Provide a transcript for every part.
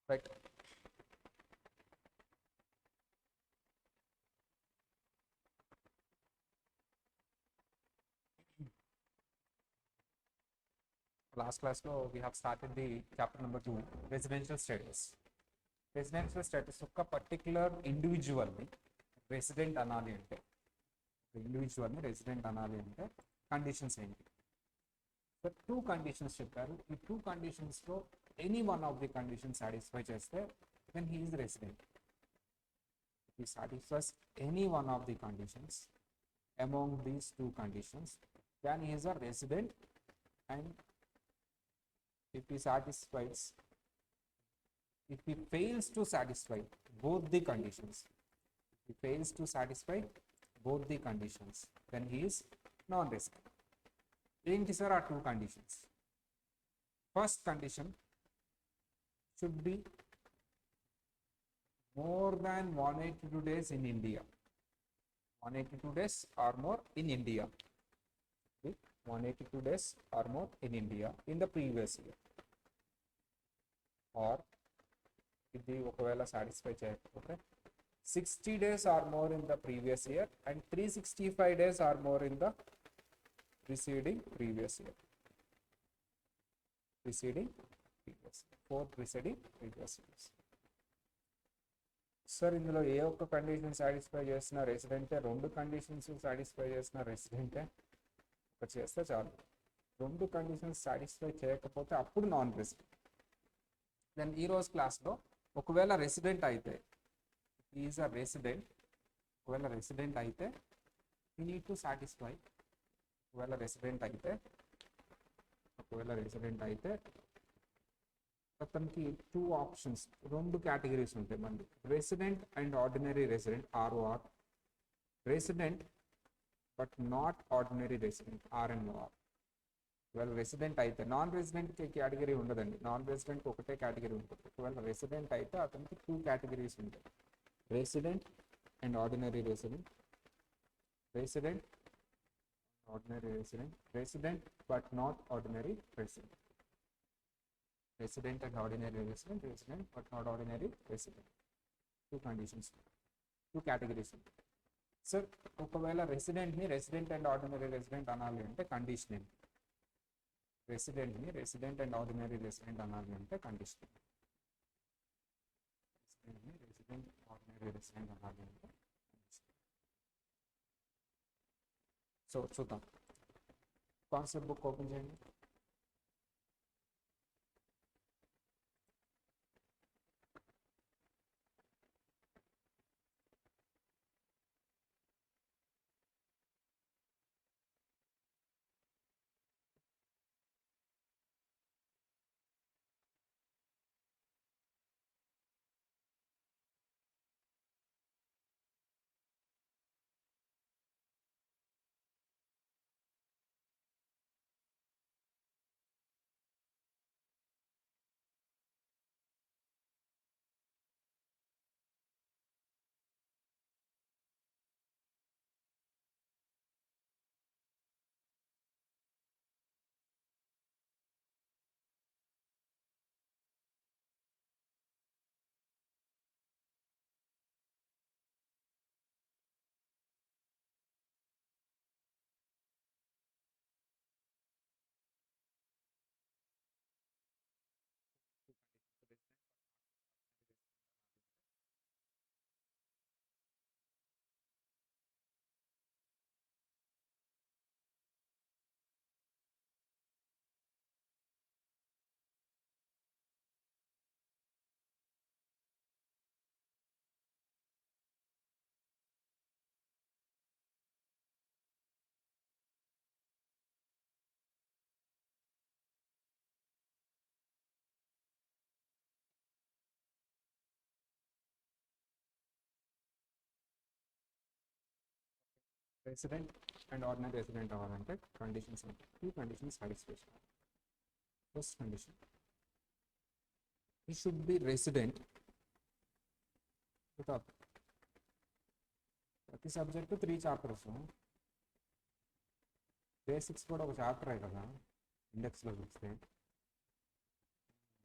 Right. Last class we have started the chapter number 2, residential status. Residential status ఒక particular ఇండివిజువల్ని resident అనాలి అంటే ఇండివిజువల్ని resident అనాలి అంటే conditions ఏంటి? సో 2 కండిషన్స్ చెప్పారు. ఈ 2 కండిషన్స్లో any one of the condition satisfy చేస్తే then he is resident. He satisfies any one of the conditions among these 2 conditions, then he is a resident. And if he satisfies, if he fails to satisfy both the conditions, if he fails to satisfy both the conditions, then he is non-resident. ఏంటి sir ఆ 2 conditions? First condition should be more than 182 days in India. 182 days or more in India. 182 days or more in India in the previous year. Or ఇది ఒకవేళ satisfy చేయకపోతే 60 days or more in the previous year and 365 days or more in the preceding previous year. Preceding previous year. 4 preceding previous years. Sir ఇందులో ఏ ఒక్క condition satisfy చేసిన రెసిడెంటే, 2 conditions satisfy చేసిన రెసిడెంటే, ఒక చేస్తే చాలు. 2 కండిషన్స్ సాటిస్ఫై చేయకపోతే అప్పుడు నాన్ రెసిడెంట్. దెన్ ఈరోజు క్లాస్లో ఒకవేళ రెసిడెంట్ అయితే, ఈజ్ అ రెసిడెంట్, ఒకవేళ రెసిడెంట్ అయితే యూ నీడ్ టు సాటిస్ఫై. ఒకవేళ రెసిడెంట్ అయితే అతనికి 2 ఆప్షన్స్, 2 కేటగిరీస్ ఉంటాయి మనకి. Resident and ordinary resident, ROR. Resident but not ordinary resident, RNOR. ఒకవేళ రెసిడెంట్ అయితే, నాన్ రెసిడెంట్కి కేటగిరీ ఉండదండి. నాన్ రెసిడెంట్కి ఒకటే కేటగిరీ ఉంటుంది. ఒకవేళ రెసిడెంట్ అయితే అతనికి 2 కేటగిరీస్ ఉంటాయి. Resident and ordinary resident, resident ordinary resident, resident but not ordinary resident. Resident and ordinary resident, resident but not ordinary resident. 2 conditions, 2 categories. Sir, ఒకవేళ రెసిడెంట్ని resident and ordinary resident అనాలి అంటే condition ఏంటి? రెసిడెంట్ని resident and ordinary resident అనాలి అంటే condition ఏంటి? రెసిడెంట్ని resident ordinary resident అనాలి అంటే condition. So చూద్దాం. కాన్సెప్ట్ బుక్ ఓపెన్ చేయండి. రెసిడెంట్ అండ్ ఆర్డినరీ రెసిడెంట్ అవ్వాలంటే కండిషన్స్ ఉంటాయి. 2 కండిషన్స్ సాటిస్ఫై చేయాలి. ఫస్ట్ కండిషన్, ఈ షుడ్ బి రెసిడెంట్. ప్రతి సబ్జెక్టు 3 చాప్టర్స్, బేసిక్స్ కూడా ఒక చాప్టరే కదా ఇండెక్స్లో చూస్తే.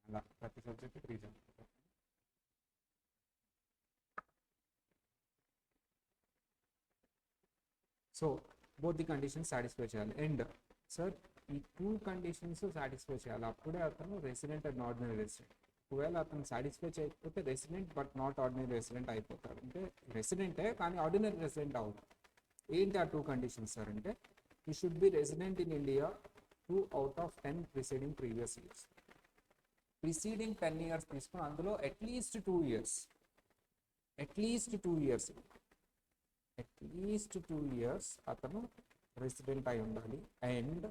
అలా ప్రతి subject 3 chapters. So both the conditions satisfy చేయాలి. అండ్ సార్ ఈ 2 కండిషన్స్ సాటిస్ఫై చేయాలి, అప్పుడే అతను రెసిడెంట్ అండ్ ఆర్డినరీ రెసిడెంట్. ఒకవేళ అతను సాటిస్ఫై చేయకపోతే resident but not ordinary resident అయిపోతాడు. అంటే రెసిడెంటే కానీ ఆర్డినరీ రెసిడెంట్ అవుతాడు. ఏంటి ఆ 2 కండిషన్స్ సార్ అంటే, he should be resident in India 2 out of 10 preceding previous years. Preceding 10 years తీసుకుని అందులో అట్లీస్ట్ 2 years అతను రెసిడెంట్ అయి ఉండాలి. And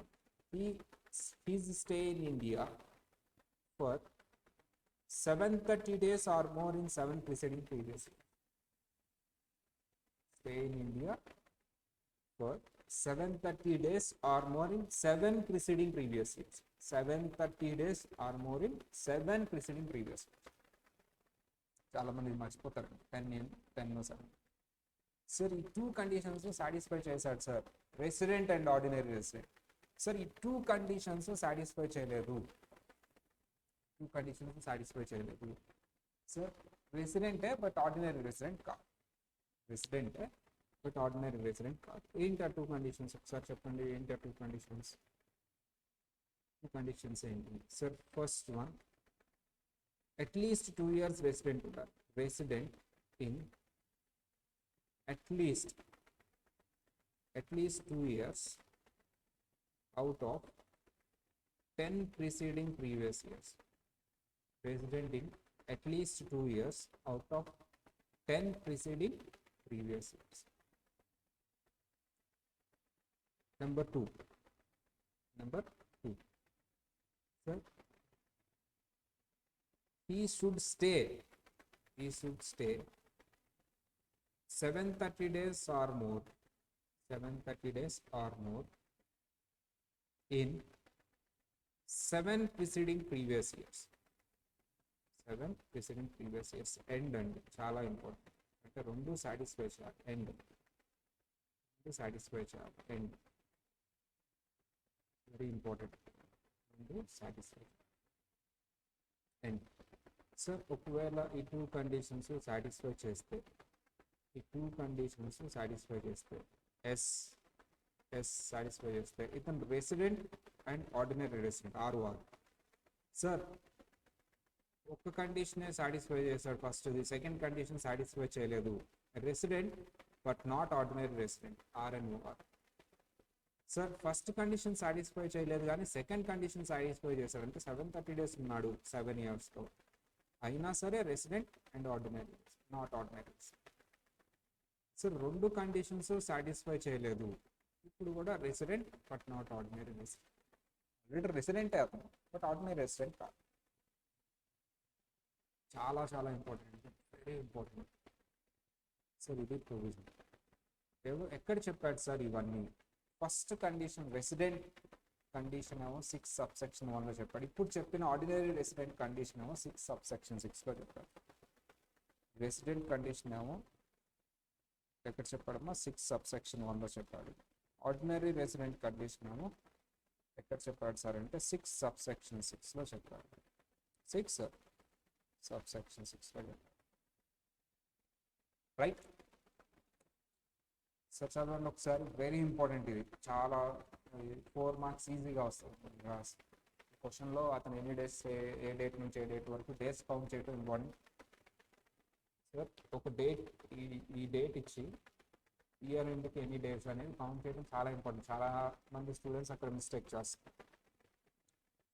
his stay in India for 730 days or more in 7 preceding previous years. Stay in India for 730 days or more in 7 preceding previous years. 730 days or more in 7 preceding previous years. చాలా మంది మర్చిపోతారు 10 sir. ఈ 2 conditions satisfy చేశాడు sir, resident and ordinary resident. Sir ఈ 2 conditions satisfy చేయలేదు sir, రెసిడెంటే but ordinary resident కాదు. ఏంటి ఆ 2 కండిషన్స్ ఒకసారి చెప్పండి. ఏంటి ఆ 2 కండిషన్స్? 2 కండిషన్స్ ఏంటి sir? First one, at least 2 years resident ఉండాలి. Resident in at least 2 years out of 10 preceding previous years. Resident in at least 2 years out of 10 preceding previous years. Number 2. Sir, he should stay 730 days or more in 7 preceding previous years. And అండి, చాలా important. అంటే 2 satisfy చేయాలి. And very important. 2 satisfy and. Sir ఒకవేళ ఈ 2 conditions satisfy చేస్తే ఎస్ satisfy చేస్తే ఇతను resident and ordinary resident R. Sir ఒక్క కండిషనే సాటిస్ఫై చేశాడు ఫస్ట్, సెకండ్ కండిషన్ సాటిస్ఫై చేయలేదు, resident but not ordinary resident RNOR. Sir first condition satisfy చేయలేదు కానీ సెకండ్ కండిషన్ సాటిస్ఫై చేశాడు, అంటే 730 days ఉన్నాడు 7 yearsలో, అయినా సరే resident and ordinary, not ordinary. Sir 2 conditions satisfy చేయలేదు, ఇప్పుడు కూడా resident but not ordinary resident. రెసిడెంటే అతను బట్ ఆర్డినరీ రెసిడెంట్ కాదు. చాలా చాలా ఇంపార్టెంట్, వెరీ ఇంపార్టెంట్. సార్ ఇది ప్రొవిజన్ ఎక్కడ చెప్పాడు సార్ ఇవన్నీ? ఫస్ట్ కండిషన్ రెసిడెంట్ కండిషన్ ఏమో 6 subsection 1లో చెప్పాడు. ఇప్పుడు చెప్పిన ఆర్డినరీ రెసిడెంట్ కండిషన్ ఏమో 6 subsection 6లో చెప్పాడు. రెసిడెంట్ కండిషన్ ఏమో ఎక్కడ చెప్పాడమ్మా? 6 subsection 1లో చెప్పాడు. ఆర్డినరీ రెసిడెంట్ కండిషన్ ఏమో ఎక్కడ చెప్పాడు సార్ అంటే 6 subsection 6లో చెప్పాడు. 6 subsection 6లో చెప్పాడు. రైట్ సార్, చదవండి ఒకసారి. వెరీ ఇంపార్టెంట్ ఇది, చాలా 4 marks ఈజీగా వస్తుంది. క్వశ్చన్లో అతను ఎన్ని డేస్, ఏ డేట్ నుంచి ఏ డేట్ వరకు డేస్ కౌంట్ చేయడం ఇంపార్టెంట్. సార్ ఒక డేట్, ఈ డేట్ ఇచ్చి ఇయర్ ఎండ్కి ఎన్ని డేస్ అనేది కౌంట్ చేయడం చాలా ఇంపార్టెంట్. చాలా మంది స్టూడెంట్స్ అక్కడ మిస్టేక్ చేస్తారు.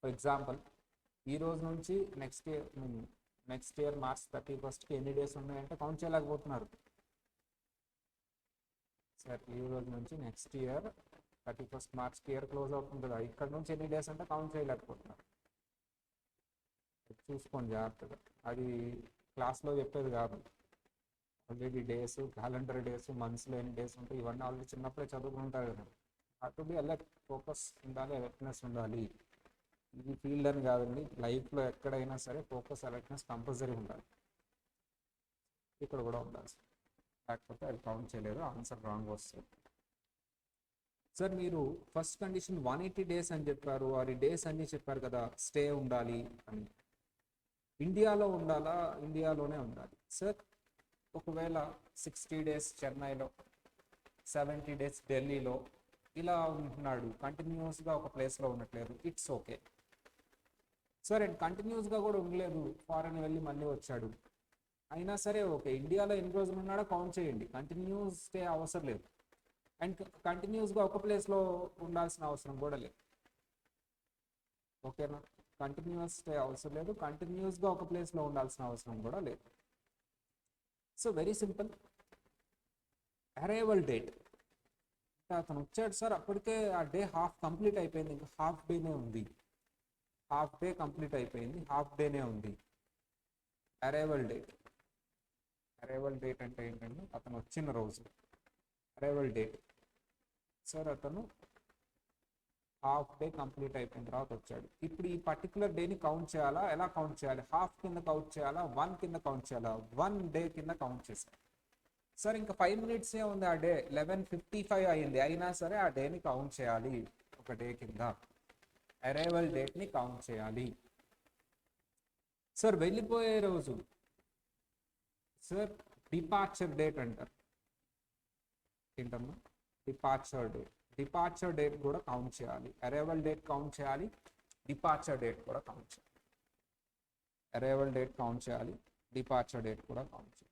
ఫర్ ఎగ్జాంపుల్ ఈ రోజు నుంచి నెక్స్ట్ ఇయర్ March 31st ఎన్ని డేస్ ఉన్నాయంటే కౌంట్ చేయలేకపోతున్నారు. సార్ ఈ రోజు నుంచి next year 31st March year close అవుతుంది కదా, ఇక్కడ నుంచి ఎన్ని డేస్ అంటే కౌంట్ చేయలేకపోతున్నారు. చూసుకోండి జాగ్రత్తగా, అది క్లాస్లో చెప్పేది కాదు. ఆల్రెడీ డేస్, క్యాలెండర్ డేస్, మంత్స్లో ఎన్ని డేస్ ఉంటాయి ఇవన్నీ ఆల్రెడీ చిన్నప్పుడే చదువుకుంటారు కదా. అటు బి అలర్ట్, ఫోకస్ ఉండాలి, అలర్ట్నెస్ ఉండాలి. ఇది ఫీల్డ్ అని కాదండి, లైఫ్లో ఎక్కడైనా సరే ఫోకస్, అలర్ట్నెస్ కంపల్సరీ ఉండాలి. ఇక్కడ కూడా ఉండాలి, లేకపోతే అది కౌంట్ చేయలేదు, ఆన్సర్ రాంగ్ వస్తుంది. సార్ మీరు ఫస్ట్ కండిషన్ 180 days అని చెప్పారు, అది డేస్ అన్నీ చెప్పారు కదా, స్టే ఉండాలి అని. ఇండియాలో ఉండాలా? ఇండియాలోనే ఉండాలి. సార్ ఒకవేళ 60 days చెన్నైలో, 70 డేస్ ఢిల్లీలో ఇలా ఉంటున్నాడు, కంటిన్యూస్గా ఒక ప్లేస్లో ఉండట్లేదు, ఇట్స్ ఓకే. సరే కంటిన్యూస్గా కూడా ఉండలేదు, ఫారెన్ వెళ్ళి మళ్ళీ వచ్చాడు, అయినా సరే ఓకే. ఇండియాలో ఎన్ని రోజులు ఉన్నాడో కౌంట్ చేయండి, కంటిన్యూస్ స్టే అవసరం లేదు. అండ్ కంటిన్యూస్గా ఒక ప్లేస్లో ఉండాల్సిన అవసరం కూడా లేదు. ఓకేనా, కంటిన్యూస్ స్టే అవసరం లేదు, కంటిన్యూస్గా ఒక ప్లేస్లో ఉండాల్సిన అవసరం కూడా లేదు. So very simple. Arrival date, అతను వచ్చాడు సార్, అప్పటికే ఆ డే హాఫ్ కంప్లీట్ అయిపోయింది, ఇంకా హాఫ్ డేనే ఉంది, హాఫ్ డే కంప్లీట్ అయిపోయింది, హాఫ్ డేనే ఉంది. అరైవల్ డేట్, అరైవల్ డేట్ అంటే ఏంటంటే అతను వచ్చిన రోజు, అరైవల్ డేట్. సార్ అతను హాఫ్ డే కంప్లీట్ అయిపోయిన తర్వాత వచ్చాడు. ఇప్పుడు ఈ పర్టికులర్ డేని కౌంట్ చేయాలా, ఎలా కౌంట్ చేయాలి? హాఫ్ కింద కౌంట్ చేయాలా, 1 కింద కౌంట్ చేయాలా? 1 డే కింద కౌంట్ చేశారు. సార్ ఇంకా 5 మినిట్సే ఉంది, ఆ డే 11:55 అయింది, అయినా సరే ఆ డేని కౌంట్ చేయాలి ఒక డే కింద, అరైవల్ డేట్ని కౌంట్ చేయాలి. సార్ వెళ్ళిపోయే రోజు, సార్ డిపార్చర్ డేట్ అంటారు. ఏంటమ్మా? Departure date. డిపార్చర్ డేట్ కూడా కౌంట్ చేయాలి, అరైవల్ డేట్ కౌంట్ చేయాలి, డిపార్చర్ డేట్ కూడా కౌంట్ చేయాలి. అరైవల్ డేట్ కౌంట్ చేయాలి, డిపార్చర్ డేట్ కూడా కౌంట్ చేయాలి.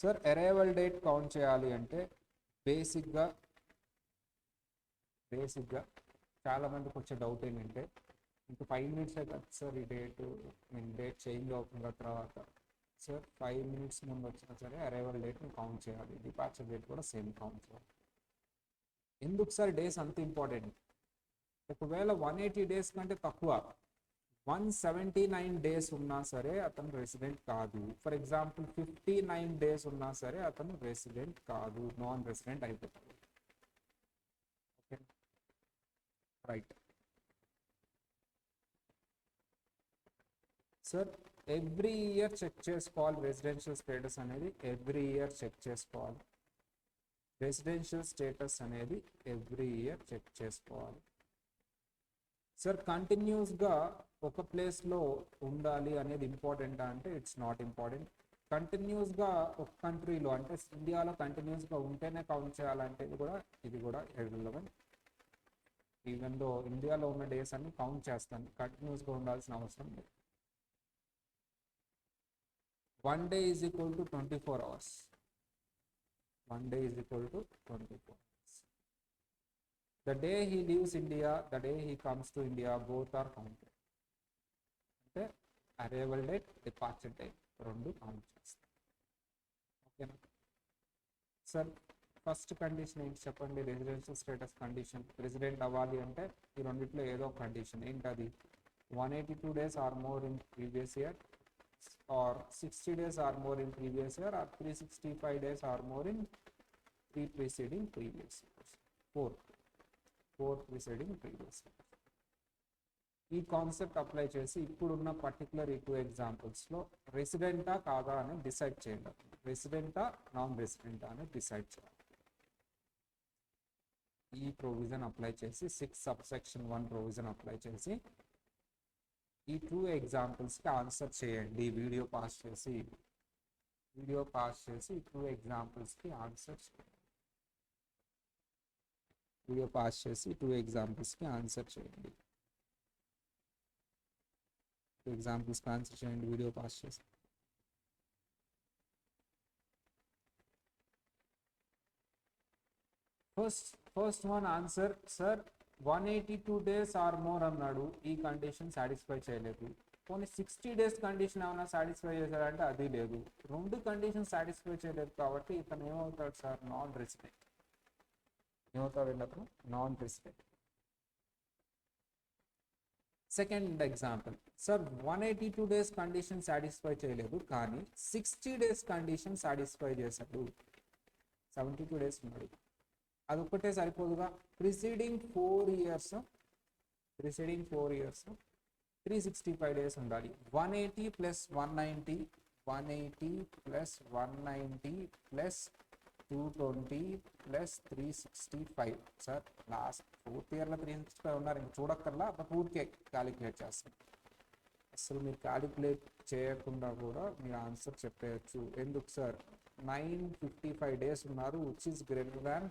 సార్ అరైవల్ డేట్ కౌంట్ చేయాలి అంటే బేసిక్గా చాలామందికి వచ్చే డౌట్ ఏంటంటే, ఇంకా 5 మినిట్స్ కదా సార్ ఈ డేటు, డేట్ చేంజ్ అవుతున్న తర్వాత, సార్ 5 మినిట్స్ ముందు వచ్చినా సరే అరైవల్ డేట్ని కౌంట్ చేయాలి, డిపార్చర్ డేట్ కూడా సేమ్ కౌంట్ చేయాలి. ఎందుకు సార్ డేస్ అంత ఇంపార్టెంట్? ఒకవేళ 180 డేస్ కంటే తక్కువ, 179 డేస్ ఉన్నా సరే అతను రెసిడెంట్ కాదు. ఫర్ ఎగ్జాంపుల్ 59 డేస్ ఉన్నా సరే అతను రెసిడెంట్ కాదు, నాన్ రెసిడెంట్ అయిపోతాడు. Okay right. Sir every year check చేసుకోవాలి రెసిడెన్షియల్ స్టేటస్ అనేది, ఎవ్రీ ఇయర్ చెక్ చేసుకోవాలి రెసిడెన్షియల్ స్టేటస్ అనేది, ఎవ్రీ ఇయర్ చెక్ చేసుకోవాలి. సార్ కంటిన్యూస్గా ఒక ప్లేస్లో ఉండాలి అనేది ఇంపార్టెంటా అంటే ఇట్స్ నాట్ ఇంపార్టెంట్. కంటిన్యూస్గా ఒక కంట్రీలో అంటే ఇండియాలో కంటిన్యూస్గా ఉంటేనే కౌంట్ చేయాలంటే ఇది కూడా ఇర్రెలెవెంట్. ఈవెన్ దో ఇండియాలో ఉన్న డేస్ అన్ని కౌంట్ చేస్తాను, కంటిన్యూస్గా ఉండాల్సిన అవసరం లేదు. 1 day is equal to 24 hours. 1 day is equal to 24 hours. The day he leaves India, the day he comes to India, both are counted. అంటే అరైవల్ డేట్, డిపార్చర్ డేట్ రెండు కౌంట్ చేస్తాం. ఓకేనా సార్? ఫస్ట్ కండిషన్ ఏంటి చెప్పండి? Residential status condition. Resident అవ్వాలి అంటే ఈ రెండిట్లో ఏదో కండిషన్. ఏంటది? 182 days or more in previous year, or 60 days or more in previous year, or 365 days or more in preceding previous years. 4 preceding previous years. ఈ concept apply చేసి ఇప్పుడున్న particular ఈ 2 ఎగ్జాంపుల్స్లో రెసిడెంటా కాదా అని డిసైడ్ చేయండి. రెసిడెంటా నాన్ రెసిడెంటా అని డిసైడ్ చేయాలి. ఈ ప్రొవిజన్ అప్లై చేసి 6 subsection 1 ప్రొవిజన్ అప్లై చేసి ఈ 2 ఎగ్జాంపుల్స్కి ఆన్సర్ చేయండి. వీడియో పాస్ చేసి 2 ఎగ్జాంపుల్స్కి ఆన్సర్ చేయండి. వీడియో పాస్ చేసి 2 ఎగ్జాంపుల్స్కి ఆన్సర్ చేయండి. 2 ఎగ్జాంపుల్స్కి ఆన్సర్ చేయండి వీడియో పాస్ చేసి. First one answer. Sir 182 days or more అన్నాడు, ఈ కండిషన్ సాటిస్ఫై చేయలేదు. పోనీ 60 days కండిషన్ ఏమైనా సాటిస్ఫై చేశాడంటే అది లేదు. 2 కండిషన్ సాటిస్ఫై చేయలేదు కాబట్టి ఇతను ఏమవుతాడు సార్? Non resident. ఏమవుతాడు అతను? Non resident. Second example. Sir 182 days condition satisfy చేయలేదు కానీ 60 days కండిషన్ సాటిస్ఫై చేశాడు. 72 days ఉన్నాడు, అది ఒక్కటే సరిపోదుగా. ప్రిసీడింగ్ 4 years 365 days ఉండాలి. 180 + 190 + 220 + 365. సార్ లాస్ట్ 4th yearలో 365 ఉన్నారు, ఇంక చూడక్కర్లా, బట్ ఊరికే క్యాలిక్యులేట్ చేస్తాం. అసలు మీరు క్యాలిక్యులేట్ చేయకుండా కూడా మీరు ఆన్సర్ చెప్పేయచ్చు. ఎందుకు సార్? 955 డేస్ ఉన్నారు, which is greater than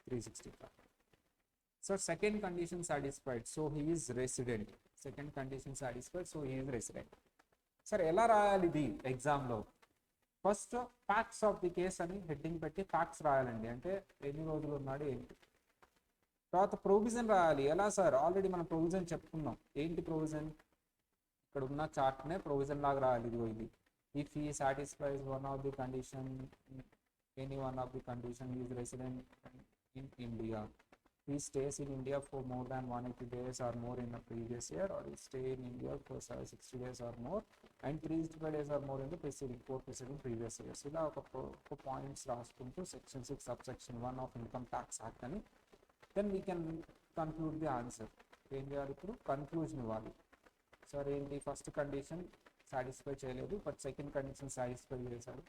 365. So second condition satisfied, so he is resident. Second condition satisfied, so he is resident. సరే ఎలా రాయాలి ఇది ఎగ్జామ్లో? First facts of the case అని హెడ్డింగ్ పెట్టి ఫ్యాక్ట్స్ రాయాలండి, అంటే ఎన్ని రోజులు ఉన్నాడు ఏంటి. తర్వాత ప్రొవిజన్ రాయాలి. ఎలా సార్? ఆల్రెడీ మనం ప్రొవిజన్ చెప్పుకున్నాం. ఏంటి ప్రొవిజన్? ఇక్కడ ఉన్న చార్ట్నే ప్రొవిజన్ లాగా రాయాలి. ఇదిగో ఇది. If he satisfies one of the condition, any one of the condition, is resident in India, he stays in India for more than 180 days or more in the previous year, or he stay in India for 60 days or more and 365 days or more in the preceding previous years. ఇలా ఒక points రాసుకుంటూ section 6 subsection 1 of income tax act అని, then we can conclude the answer. ఏం చేయాలి ఇప్పుడు? Conclusion ఇవ్వాలి. Sir ఏంటి? First condition satisfy చేయలేదు, బట్ సెకండ్ కండిషన్ సాటిస్ఫై చేశాడు.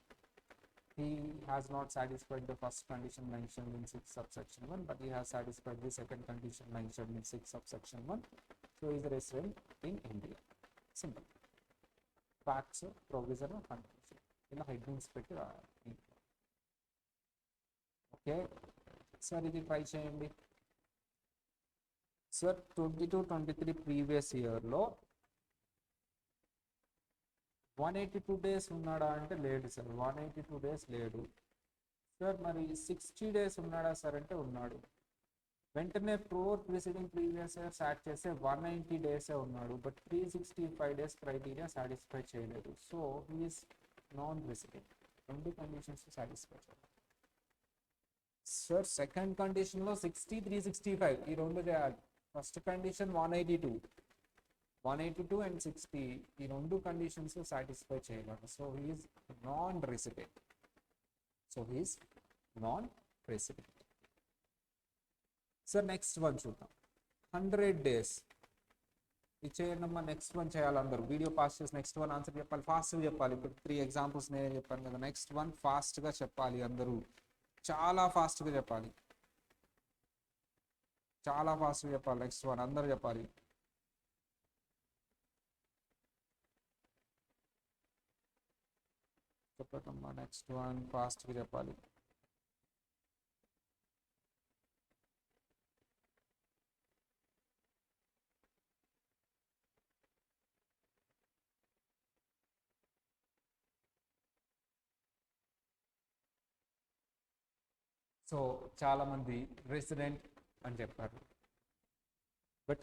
He has not satisfied the first condition mentioned in 6 subsection 1, but he has satisfied the second condition mentioned in 6 subsection 1. So he is a resident in India. Simple. Facts, provision, conclusion. ఇలా headings పెట్టి రాయాలి. Okay sir, ఇది try చేయండి. Sir 22-23 previous ఇయర్లో 182 days ఉన్నాడా అంటే లేడు sir. 182 days లేడు సార్. మరి 60 డేస్ ఉన్నాడా సార్ అంటే ఉన్నాడు. వెంటనే ప్రిసీడింగ్ ప్రీవియస్ ఇయర్స్ యాడ్ చేస్తే 190 డేసే ఉన్నాడు, బట్ 365 డేస్ క్రైటీరియా సాటిస్ఫై చేయలేదు. So he's non resident. రెండు కండిషన్స్ సాటిస్ఫై చేయాలి సార్. సెకండ్ కండిషన్లో 60, 365 ఈ రెండు చేయాలి. ఫస్ట్ కండిషన్ 182 and 60 ఈ రెండు కండిషన్స్ సాటిస్ఫై చేయగలరు. So he's non resident. Sir next one చూద్దాం. 100 డేస్ ఇచ్చేయండమ్మా. నెక్స్ట్ వన్ చేయాలి అందరూ. వీడియో పాస్ చేసి నెక్స్ట్ వన్ ఆన్సర్ చెప్పాలి. ఫాస్ట్గా చెప్పాలి. ఇప్పుడు 3 ఎగ్జాంపుల్స్ నేను చెప్పాను కదా, నెక్స్ట్ వన్ ఫాస్ట్గా చెప్పాలి. అందరూ చాలా ఫాస్ట్గా చెప్పాలి. నెక్స్ట్ వన్ అందరూ చెప్పాలి. చెప్పటమ్మా. నెక్స్ట్ వన్ ఫాస్ట్గా చెప్పాలి. సో చాలామంది రెసిడెంట్ అని చెప్పారు, బట్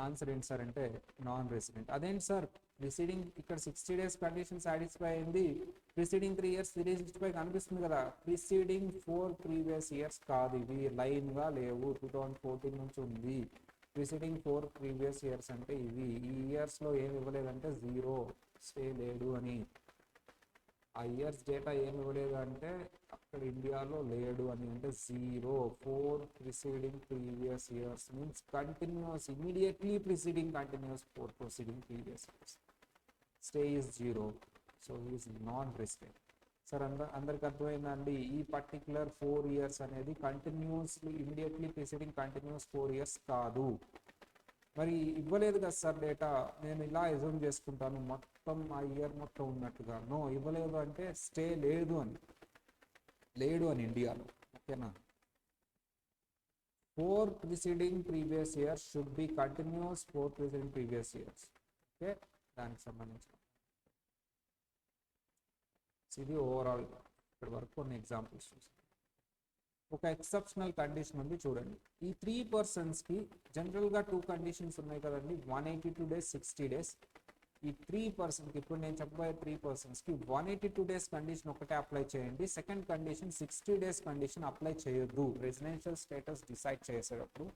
ఆన్సర్ ఏంటి సార్ అంటే నాన్ రెసిడెంట్. అదేంటి సార్? ప్రిసీడింగ్ ఇక్కడ 60 డేస్ కండిషన్ సాటిస్ఫై అయింది, ప్రిసీడింగ్ 3 years 365 కనిపిస్తుంది కదా. ప్రిసీడింగ్ 4 ప్రీవియస్ ఇయర్స్ కాదు, ఇవి లైన్గా లేవు. 2014 నుంచి ఉంది. ప్రిసీడింగ్ 4 ప్రీవియస్ ఇయర్స్ అంటే ఇవి. ఈ ఇయర్స్లో ఏమి ఇవ్వలేదంటే 0 స్టే లేడు అని. ఆ ఇయర్స్ డేటా ఏమి ఇవ్వలేదు అంటే అక్కడ ఇండియాలో లేడు అని, అంటే 0. 4 preceding previous years means continuous, immediately preceding continuous 4 preceding previous years. Stay is 0. So he is non-resident. Sir అందరికి అర్థమైందండి? ఈ పర్టికులర్ 4 years అనేది continuously immediately preceding continuous 4 years కాదు. మరి ఇవ్వలేదు కదా సార్ డేటా, నేను ఇలా ఎజ్యూమ్ చేసుకుంటాను మొత్తం ఆ ఇయర్ మొత్తం ఉన్నట్టుగా. నో, ఇవ్వలేదు అంటే స్టే లేదు అని ఇండియాలో. ఓకేనా? 4 preceding previous years should be continuous 4 preceding previous years. Okay, దానికి సంబంధించి ఇది ఓవరాల్ ఇప్పటి వరకు కొన్ని ఎగ్జాంపుల్స్ చూసాం. ఒక ఎక్సెప్షనల్ కండిషన్ ఉంది చూడండి. ఈ 3 personsకి జనరల్గా 2 కండిషన్స్ ఉన్నాయి కదండి, 182 days 60 days. ఈ 3 personsకి ఇప్పుడు నేను చెప్పబోయే 3 personsకి 182 days కండిషన్ ఒకటే అప్లై చేయండి. Second condition 60 days condition apply చేయొద్దు. రెసిడెన్షియల్ స్టేటస్ డిసైడ్ చేసేటప్పుడు,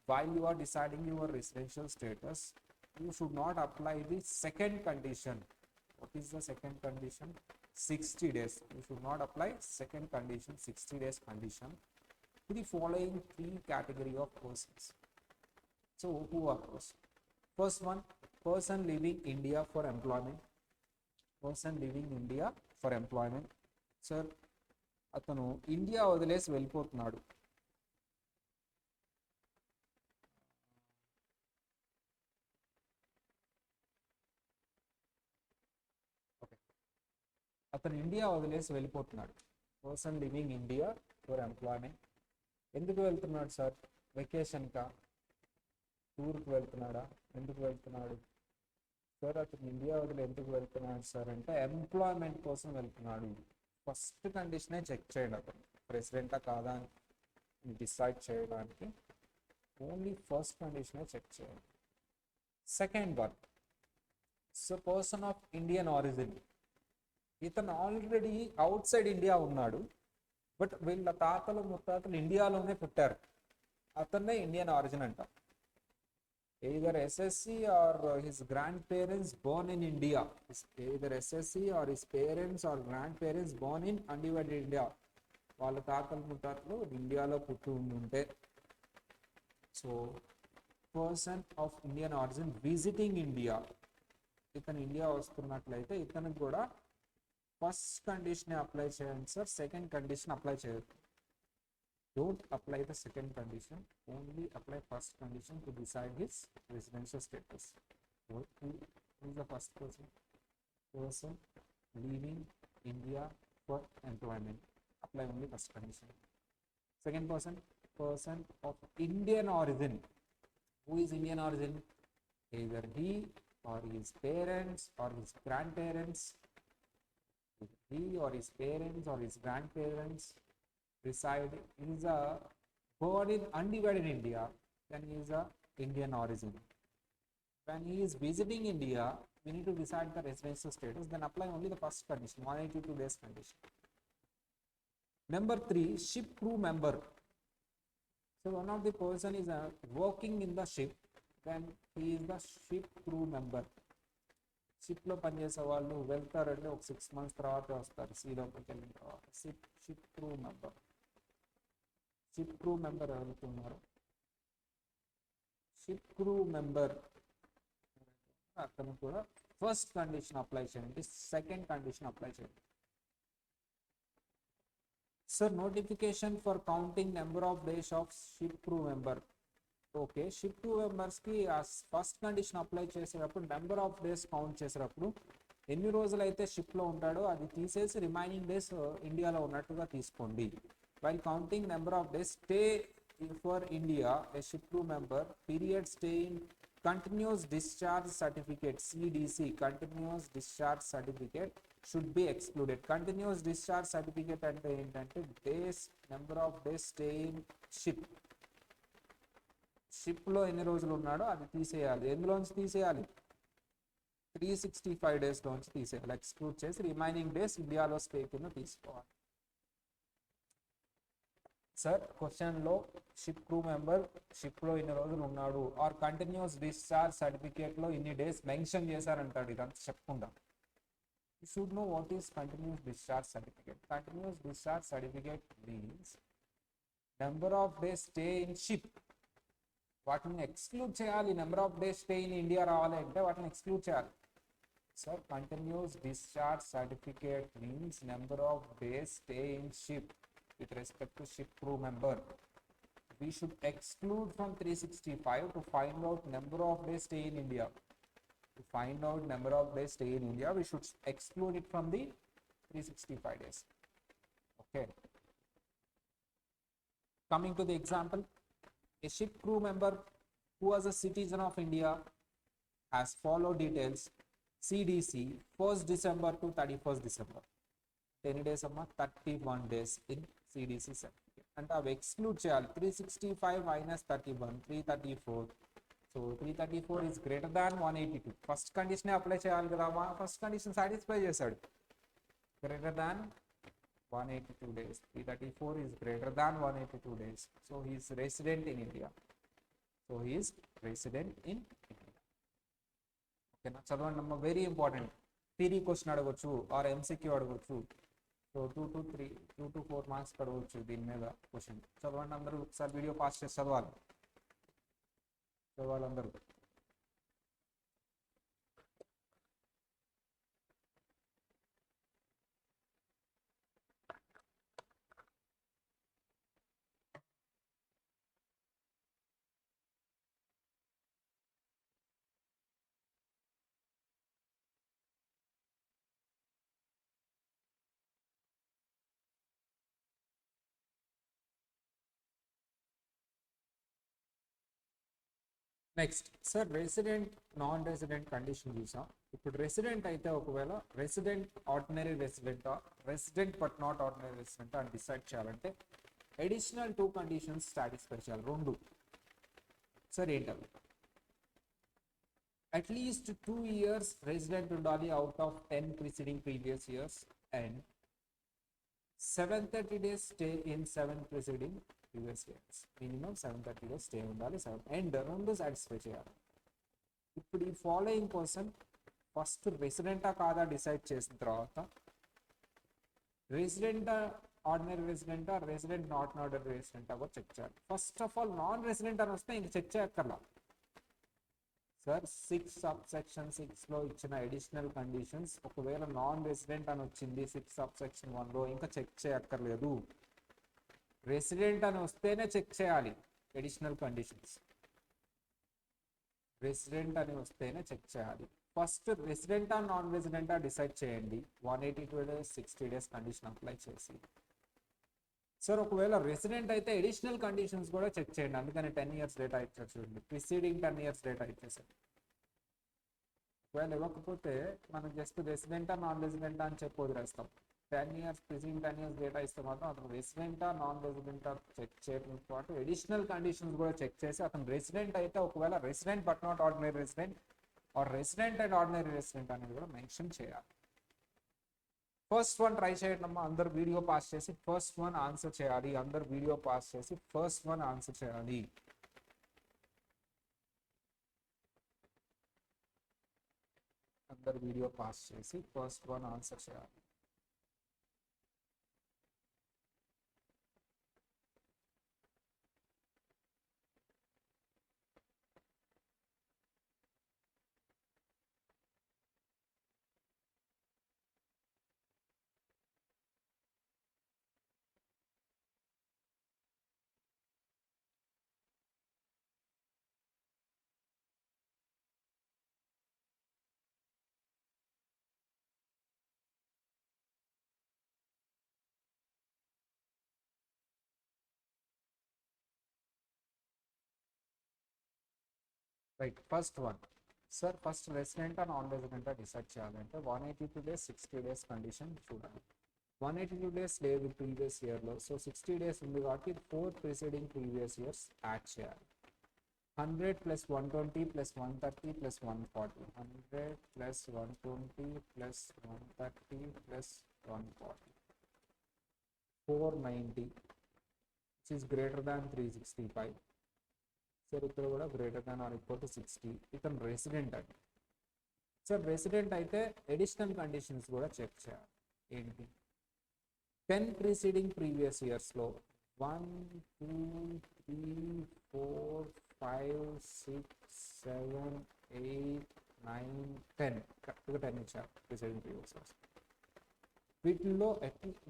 while you are deciding your residential status, you should not apply the second condition. What is the second condition? 60 days. You should not apply second condition, 60 days condition, to the following 3 category of persons. So who are those? First one, person leaving India for employment. Sir, అతను India వదిలేసి వెళ్ళిపోతున్నాడు. అతను India వదిలేసి వెళ్ళిపోతున్నాడు. Person living India for employment. ఎందుకు వెళ్తున్నాడు sir? వెకేషన్కా, టూర్కి వెళ్తున్నాడా? ఎందుకు వెళ్తున్నాడు సార్? అతను ఇండియా వదిలి ఎందుకు వెళ్తున్నాడు సార్ అంటే ఎంప్లాయ్మెంట్ కోసం వెళ్తున్నాడు. ఫస్ట్ కండిషనే చెక్ చేయండి, అతను ప్రెసిడెంటా కాదా అని డిసైడ్ చేయడానికి ఓన్లీ ఫస్ట్ కండిషనే చెక్ చేయండి. Second one, so person of Indian origin. ఇతను ఆల్రెడీ అవుట్ సైడ్ ఇండియా ఉన్నాడు, బట్ వీళ్ళ తాతలు ముత్తాతలు ఇండియాలోనే పుట్టారు. అతన్నే ఇండియన్ ఆరిజిన్ అంట. either SSC or his grandparents born in India. Either SSC or his parents or grandparents born in undivided India. వాళ్ళ తాతలు ముత్తాతలు ఇండియాలో పుట్టి ఉంటే, so person of Indian origin visiting India. ఇతను ఇండియా వస్తున్నట్లయితే ఇతనికి కూడా ఫస్ట్ కండిషన్ అప్లై చేయండి సార్, సెకండ్ కండిషన్ అప్లై చేయొద్దు. Don't apply the second condition, only apply first condition to decide his residential status. Who is the first person? Person leaving India for employment. Apply only first condition. Second person, person of Indian origin. Who is Indian origin? Either he or his parents or his grandparents. He or his parents or his grandparents reside is a born in undivided India, then he is a Indian origin. When he is visiting India, we need to decide the residential status, then apply only the first condition, 182 days condition. Number 3, ship crew member. So one of the person is working in the ship, then he is the ship crew member. షిప్లో పనిచేసే వాళ్ళు వెళ్తారంటే ఒక 6 months తర్వాత వస్తారు, సీలోకి వెళ్ళిన తర్వాత. Ship crew member. Ship crew member ఎవరుతున్నారు? షిప్ క్రూ మెంబర్ అతను కూడా ఫస్ట్ కండిషన్ అప్లై చేయండి, సెకండ్ కండిషన్ అప్లై చేయండి. Sir notification for counting number of days of ship crew member. Okay, ship crew మెంబర్స్కి ఆ ఫస్ట్ కండిషన్ అప్లై చేసేటప్పుడు number of days count చేసేటప్పుడు ఎన్ని రోజులు అయితే షిప్లో ఉంటాడో అది తీసేసి రిమైనింగ్ డేస్ ఇండియాలో ఉన్నట్టుగా తీసుకోండి. While counting number of days stay for India a ship crew member period stay in continuous discharge certificate CDC continuous discharge certificate should be excluded. Continuous discharge certificate అంటే ఏంటంటే days, number of days stay in షిప్లో ఎన్ని రోజులు ఉన్నాడో అది తీసేయాలి. ఎందులోంచి తీసేయాలి? 365 డేస్లోంచి తీసేయాలి. ఎక్స్క్లూడ్ చేసి రిమైనింగ్ డేస్ ఇండియాలో స్టే కింద తీసుకోవాలి. సార్ క్వశ్చన్లో షిప్ క్రూ మెంబర్ షిప్లో ఇన్ని రోజులు ఉన్నాడు ఆర్ కంటిన్యూస్ డిశ్చార్జ్ సర్టిఫికేట్లో ఇన్ని డేస్ మెన్షన్ చేశారంటాడు. ఇదంతా చెప్పకుండా you should know what is continuous discharge certificate. Continuous discharge certificate means number of days stay in ship. వాటిని ఎక్స్క్లూడ్ చేయాలి. Number of days stay in India రావాలి అంటే వాటిని ఎక్స్క్లూడ్ చేయాలి. Sir continuous discharge certificate means number of days stay in ship with respect to ship crew member. We should exclude from 365 to find out number of days stay in India. To find out number of days stay in India, we should exclude it from the 365 days. Okay. Coming to the example, a ship crew member who was a citizen of India has followed details CDC 1st December to 31st December. 10 days అమ్మా, 31 days in CDC certificate. అంటే అవి exclude చేయాలి. 365 minus 31, 334. So 334 is greater than 182. First condition apply చేయాలి కదమ్మా. First condition satisfy చేశాడు. Greater than 182 days. 334 is greater than 182 days. So he is resident in India. So he is resident in India. ఓకేనా? చదవండి అమ్మా, very important. Theory question అడగొచ్చు are MCQ అడగొచ్చు. So 2 to 4 marks అడగవచ్చు దీని మీద question. చదవండి అందరూ, ఒకసారి వీడియో పాస్ చేసి చదవాలి అందరూ. Next sir resident non resident condition చూసాం. ఇప్పుడు రెసిడెంట్ అయితే ఒకవేళ రెసిడెంట్ ఆర్డినరీ రెసిడెంటా రెసిడెంట్ బట్ నాట్ ఆర్డినరీ రెసిడెంటా అని డిసైడ్ చేయాలంటే అడిషనల్ 2 కండిషన్స్ సాటిస్ఫై చేయాలి. 2 సార్ ఏంటవి? అట్లీస్ట్ 2 years రెసిడెంట్ ఉండాలి out of 10 preceding previous years and 730 days stay in 7 preceding previous years. Minimum 730 days stay ఉండాలి. అండ్ 2 సాటిస్ఫై చేయాలి. ఇప్పుడు ఈ ఫాలోయింగ్ కోసం ఫస్ట్ రెసిడెంటా కాదా డిసైడ్ చేసిన తర్వాత రెసిడెంటా ఆర్డినరీ రెసిడెంటా రెసిడెంట్ నాట్ ఆర్డినరీ రెసిడెంటా కూడా చెక్ చేయాలి. First of all non resident అని వస్తే ఇంక చెక్ చేయక్కర్లా సార్. 6 subsection 6లో ఇచ్చిన అడిషనల్ కండిషన్స్ ఒకవేళ నాన్ రెసిడెంట్ అని వచ్చింది 6 subsection 1లో ఇంకా చెక్ చేయక్కర్లేదు. రెసిడెంట్ అని వస్తేనే చెక్ చేయాలి అడిషనల్ కండిషన్స్. రెసిడెంట్ అని వస్తేనే చెక్ చేయాలి. ఫస్ట్ రెసిడెంటా నాన్ రెసిడెంటా డిసైడ్ చేయండి 182 days 60 days కండిషన్ అప్లై చేసి. సార్ ఒకవేళ రెసిడెంట్ అయితే అడిషనల్ కండిషన్స్ కూడా చెక్ చేయండి. అందుకని 10 years డేటా ఇచ్చారు చూడండి. ప్రిసీడింగ్ 10 years డేటా ఇచ్చేసారు. ఒకవేళ ఇవ్వకపోతే మనం జస్ట్ రెసిడెంటా నాన్ రెసిడెంటా అని చెప్పి వదిలేస్తాం. 10 years ప్రిసీడింగ్ 10 years డేటా ఇస్తే మాత్రం అతను రెసిడెంటా నాన్ రెసిడెంటా చెక్ చేయడంతో పాటు అడిషనల్ కండిషన్స్ కూడా చెక్ చేసి అతను రెసిడెంట్ అయితే ఒకవేళ resident but not ordinary resident or resident and ordinary resident అనేది కూడా మెన్షన్ చేయాలి. ఫస్ట్ వన్ ట్రై చేయండి అమ్మా. అందరు వీడియో పాస్ చేసి ఫస్ట్ వన్ ఆన్సర్ చేయాలి. అందరు వీడియో పాస్ చేసి ఫస్ట్ వన్ ఆన్సర్ చేయాలి. అందరు వీడియో పాస్ చేసి ఫస్ట్ వన్ ఆన్సర్ చేయాలి. Right, first one sir. First రెసిడెంటా నాన్ రెసిడెంటా డిసైడ్ చేయాలంటే 182 days 60 days కండిషన్ చూడాలి. 182 days లేదు ప్రీవియస్ ఇయర్లో. సో 60 days ఉంది కాబట్టి 4 preceding previous years యాడ్ చేయాలి. 100 plus 120 plus 130 plus 140. 100 plus 120 plus 130 plus 140. 490 which is greater than 365. Sir ఇక్కడ కూడా greater than or equal to 60. ఇతను రెసిడెంట్ అండి. సార్ రెసిడెంట్ అయితే అడిషనల్ కండిషన్స్ కూడా చెక్ చేయాలి. ఏంటి? 10 preceding previous yearsలో 1 2 3 4 5 6 7 8 9 10 కరెక్ట్గా 10 ఇచ్చారు preceding previous years.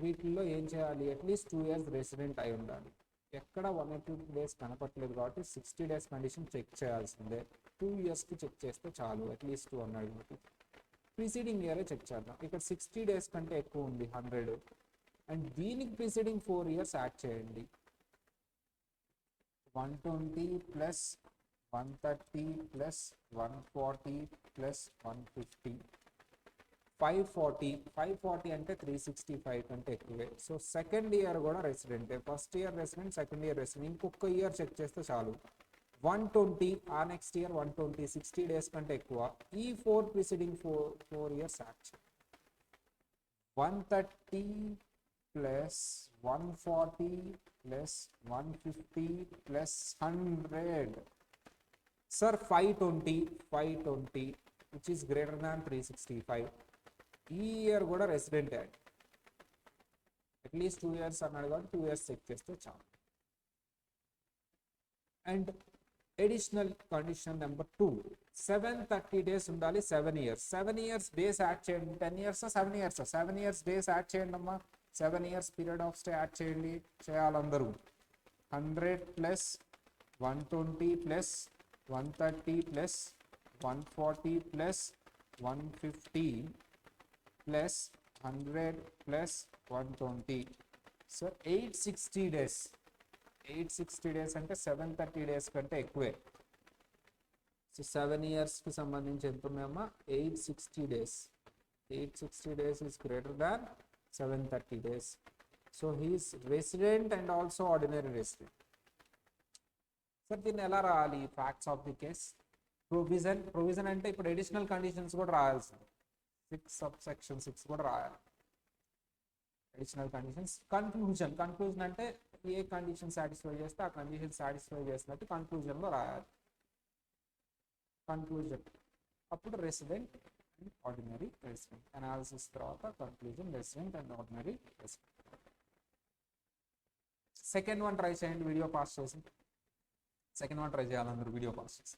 వీటిల్లో ఏం చేయాలి? అట్లీస్ట్ 2 years రెసిడెంట్ అయి ఉండాలి. ఎక్కడ 182 days కనపట్లేదు కాబట్టి 60 days కండిషన్ చెక్ చేయాల్సిందే. 2 yearsకి చెక్ చేస్తే చాలు. అట్లీస్ట్ అన్నాడు కాబట్టి ప్రీసీడింగ్ ఇయరే చెక్ చేద్దాం. ఇక్కడ 60 days కంటే ఎక్కువ ఉంది 100 అండ్ దీనికి ప్రీసీడింగ్ 4 years యాడ్ చేయండి. 120 ప్లస్ 130 ప్లస్ 140 ప్లస్ 150 540 అంటే 365 కంటే ఎక్కువే. సో సెకండ్ ఇయర్ కూడా రెసిడెంటే. First year resident, second year resident. ఇంకొక ఇయర్ చెక్ చేస్తే చాలు. 120 ఆ నెక్స్ట్ ఇయర్ 120 60 days కంటే ఎక్కువ. ఈ 4 preceding 4 years యాడ్ చేయాలి. 130 plus 140 plus 150 plus 100. Sir 520 which is greater than 365. ఈ ఇయర్ కూడా రెసిడెంట్ యాడ్. అట్లీస్ట్ 2 years అన్నాడు కాబట్టి 2 years చెక్ చేస్తే చాలు. And additional condition number 2 730 days ఉండాలి. 7 years 7 years డేస్ యాడ్ చేయండి. 10 years 7 years 7 years days add చేయండి అమ్మా. 7 years period of stay add చేయండి. చేయాలందరూ. 100 plus 120 plus 130 plus 140 plus 150 plus 100 plus 120. So 860 days. 860 days అంటే 730 days కంటే ఎక్కువే. సో 7 yearsకి సంబంధించి ఎంత ఉన్నాయమ్మా 860 days. 860 days is greater than 730 days. So he is resident and also ordinary resident. Sir దీన్ని ఎలా రాయాలి? Facts of the case. Provision అంటే ఇప్పుడు అడిషనల్ కండిషన్స్ కూడా రాయాల్సింది. 6 subsection 6 కూడా రాయాలి. Additional conditions. కన్క్లూజన్ అంటే ఏ కండిషన్ సాటిస్ఫై చేస్తే ఆ కండిషన్ సాటిస్ఫై చేసినట్టు కన్క్లూజన్లో రాయాలి. కన్క్లూజన్ అప్పుడు resident and ordinary resident. Analysis తర్వాత conclusion resident and ordinary resident. Second one try చేయండి, వీడియో పాస్ చేసి. సెకండ్ వన్ ట్రై చేయాలి అందరూ వీడియో పాస్ చేసి.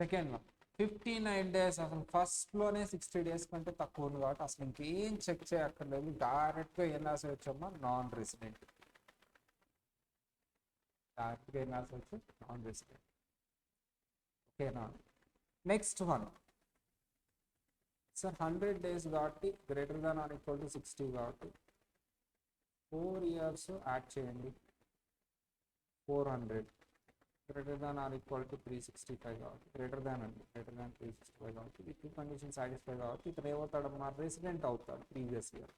Second one 59 days. అసలు ఫస్ట్లోనే 60 days కంటే తక్కువ ఉంది కాబట్టి అసలు ఇంకేం చెక్ చేయక్కర్లేదు. డైరెక్ట్గా ఏం రాసేయచ్చమ్మా? Non resident. డైరెక్ట్గా ఏం రాసేయచ్చు? Non resident. ఓకేనా? నెక్స్ట్ వన్ సార్ 100 days కాబట్టి greater than or equal to 60 కాబట్టి 4 years యాడ్ చేయండి. 400 greater than or equal to 365 కాబట్టి greater than 365 కాబట్టి ఈ టూ కండిషన్ సాటిస్ఫై కాబట్టి ఇతను ఏమవుతాడు? మా రెసిడెంట్ అవుతాడు ప్రీవియస్ ఇయర్.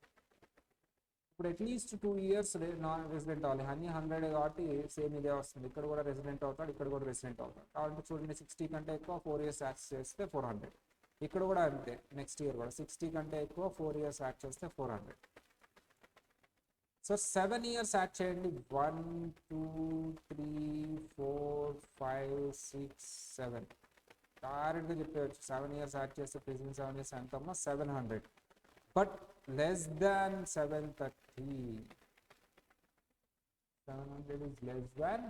ఇప్పుడు అట్లీస్ట్ 2 years నాన్ రెసిడెంట్ అవ్వాలి. 100 కాబట్టి సేమ్ ఇదే వస్తుంది. ఇక్కడ కూడా రెసిడెంట్ అవుతాడు, ఇక్కడ కూడా రెసిడెంట్ అవుతాడు. కాబట్టి చూడండి 60 కంటే ఎక్కువ 4 years యాడ్ చేస్తే 400. ఇక్కడ కూడా అంతే. నెక్స్ట్ ఇయర్ కూడా 60 కంటే ఎక్కువ 4 years యాడ్ చేస్తే 400. సో 7 years యాడ్ చేయండి. 1 2 3 4 5 6 7. డైరెక్ట్గా చెప్పేయచ్చు 7 years యాడ్ చేస్తే ప్రెసెంట్ 7 years ఎంత అమ్మా? 700. But less than 730. 700 is less than.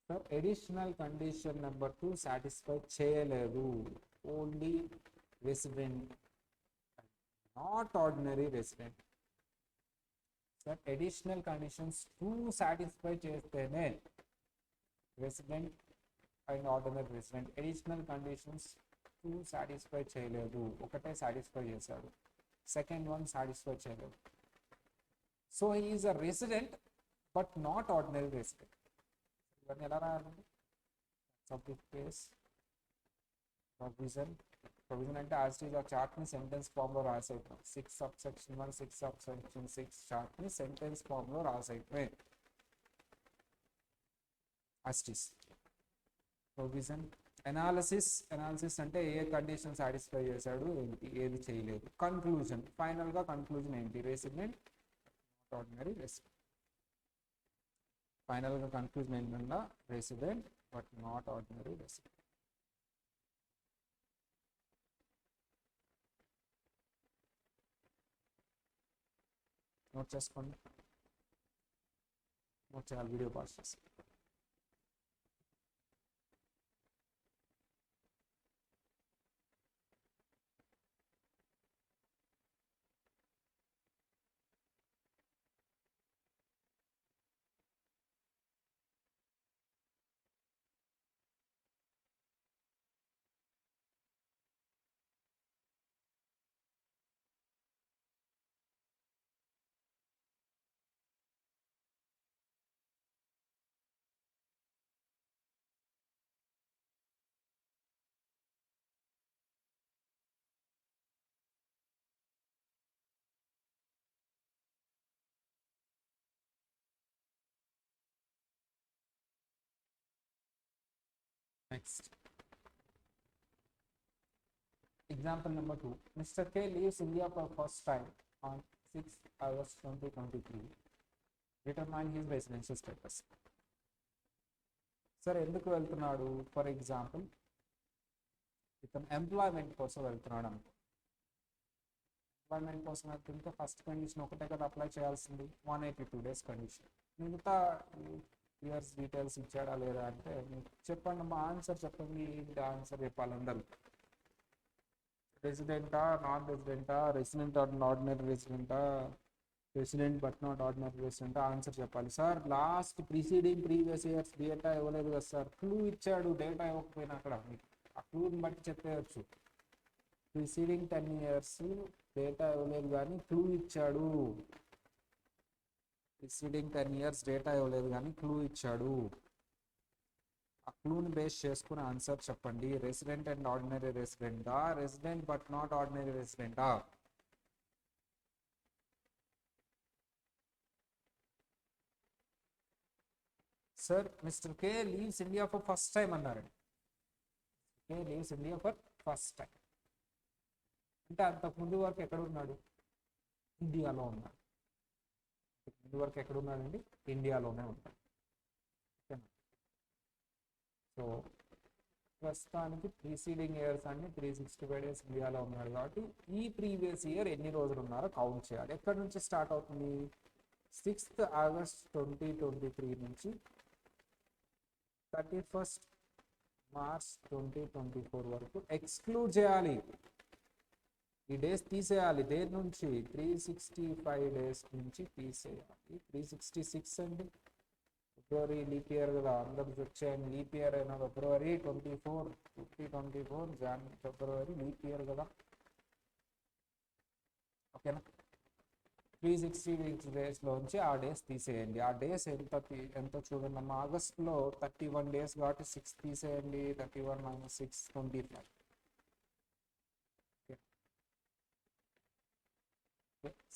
So additional condition number 2 satisfy చేయలేదు. Only resident, not ordinary resident. So additional conditions 2 satisfy చేస్తేనే resident and ordinary resident. Additional conditions 2 satisfy చేయలేదు, ఒకటే satisfy చేశాడు. Second one satisfy చేయలేదు. So he is a resident but not ordinary resident. ఇవన్నీ ఎలా రాయాలండి? Subject case provision అంటే as it is ఆ చార్ట్ని సెంటెన్స్ ఫామ్లో రాసేయటం. 6 subsection 1 6 subsection 6 చార్ట్ని సెంటెన్స్ ఫామ్లో రాసేయటమే as it is. Provision. Analysis అంటే ఏ కండిషన్ సాటిస్ఫై చేశాడు, ఏంటి ఏది చేయలేదు. కన్క్లూజన్, ఫైనల్గా కన్క్లూజన్ ఏంటి? Resident not ordinary resident. ఫైనల్గా కన్క్లూజన్ ఏంటంటే resident but not ordinary resident. Note చేసుకోండి. నోట్ చేయాలి, వీడియో పాస్ చేసి. Next. Example number 2. Mr. K leaves India for first time on 6 August 2023. Determine his residential status. సరే ఎందుకు వెళ్తున్నాడు? For example ఇతను employment కోసం వెళ్తున్నాడు అనుకో. ఎంప్లాయ్మెంట్ కోసం వెళ్తుంటే ఫస్ట్ కండిషన్ ఒకటే కదా అప్లై చేయాల్సింది, 182 days కండిషన్. మిగతా ఇయర్స్ డీటెయిల్స్ ఇచ్చాడా లేదా అంటే చెప్పండి మా ఆన్సర్ చెప్పండి, ఏంటి ఆన్సర్ చెప్పాలి అందరూ. రెసిడెంటా, నాన్ రెసిడెంటా, రెసిడెంట్ ఆర్ ఆర్డినరీ రెసిడెంటా, resident but not ordinary resident answer చెప్పాలి. Sir last preceding previous years data ఇవ్వలేదు కదా సార్. క్లూ ఇచ్చాడు, డేటా ఇవ్వకపోయినా అక్కడ ఆ క్లూని బట్టి చెప్పేయచ్చు. ప్రిసీడింగ్ 10 years డేటా ఇవ్వలేదు కానీ క్లూ ఇచ్చాడు. ప్రిసీడింగ్ 10 years డేటా ఇవ్వలేదు కానీ క్లూ ఇచ్చాడు. ఆ క్లూని బేస్ చేసుకుని ఆన్సర్ చెప్పండి. రెసిడెంట్ అండ్ ఆర్డినరీ రెసిడెంటా, రెసిడెంట్ బట్ నాట్ ఆర్డినరీ రెసిడెంటా? Sir mister K leaves India for first time అన్నారండి. K leaves India for first time అంటే అంతకు ముందు వరకు ఎక్కడ ఉన్నాడు? ఇండియాలో ఉన్నాడు. ముందు వరకు ఎక్కడ ఉన్నాడండి? ఇండియాలోనే ఉన్నాడు. ఓకేనా? సో ప్రస్తుతానికి ప్రీసీడింగ్ ఇయర్స్ అన్ని 365 days ఇండియాలో ఉన్నాడు కాబట్టి ఈ ప్రీవియస్ ఇయర్ ఎన్ని రోజులు ఉన్నారో కౌంట్ చేయాలి. ఎక్కడి నుంచి స్టార్ట్ అవుతుంది? 6th August 2023 నుంచి 31st March 2024 వరకు ఎక్స్క్లూడ్ చేయాలి. ఈ డేస్ తీసేయాలి. దేని నుంచి? 365 days నుంచి తీసేయాలి. 366 అండి. ఫిబ్రవరి లీప్ ఇయర్ కదా, అందరూ వచ్చాయని లీప్ ఇయర్ అయినా ఫిబ్రవరి 2024 జనవరి ఫిబ్రవరి లీప్ ఇయర్ కదా. ఓకేనా? 360 daysలోంచి ఆ డేస్ తీసేయండి. ఆ డేస్ ఎంత చూడండి అమ్మా. ఆగస్ట్లో 31 days కాబట్టి 6 తీసేయండి. 31 - 6 25.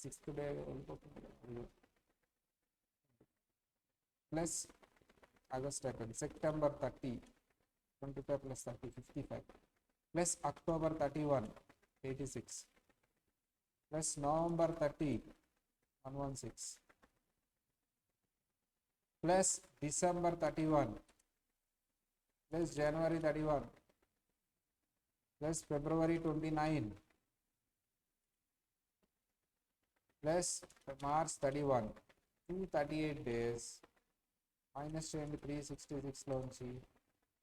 సిక్స్త్ డే వెళ్ళిపోతుంది. ప్లస్ ఆగస్ట్ అయిపోయింది. September 30 25 + 30 55 plus October 31 86 plus November 30 116 plus December 31 plus January 31 plus February 29 plus March 31 238 days minus చేయండి 366లోంచి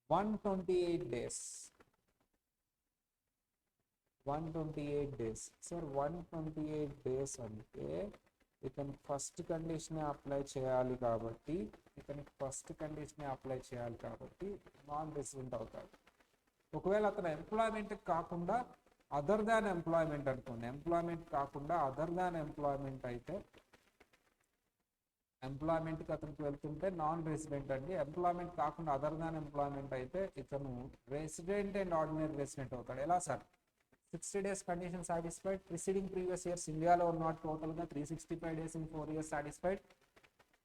128 days. 128 days. సార్ 128 days అంటే ఇతనికి ఫస్ట్ కండిషనే అప్లై చేయాలి కాబట్టి నాన్ రెసిడెంట్ అవుతాడు. ఒకవేళ అతను ఎంప్లాయ్మెంట్ కాకుండా అదర్ దాన్ ఎంప్లాయ్మెంట్ అనుకోండి. ఎంప్లాయ్మెంట్ కాకుండా అదర్ దాన్ ఎంప్లాయ్మెంట్ అయితే ఎంప్లాయ్మెంట్కి అతనికి వెళ్తుంటే నాన్ రెసిడెంట్ అండి. ఎంప్లాయ్మెంట్ కాకుండా అదర్ దాన్ ఎంప్లాయ్మెంట్ అయితే ఇతను రెసిడెంట్ అండ్ ఆర్డినరీ రెసిడెంట్ అవుతాడు. ఎలా sir? 60 days condition satisfied. Preceding previous years ఇండియాలో ఉన్నాడు. టోటల్గా 365 days in 4 years satisfied.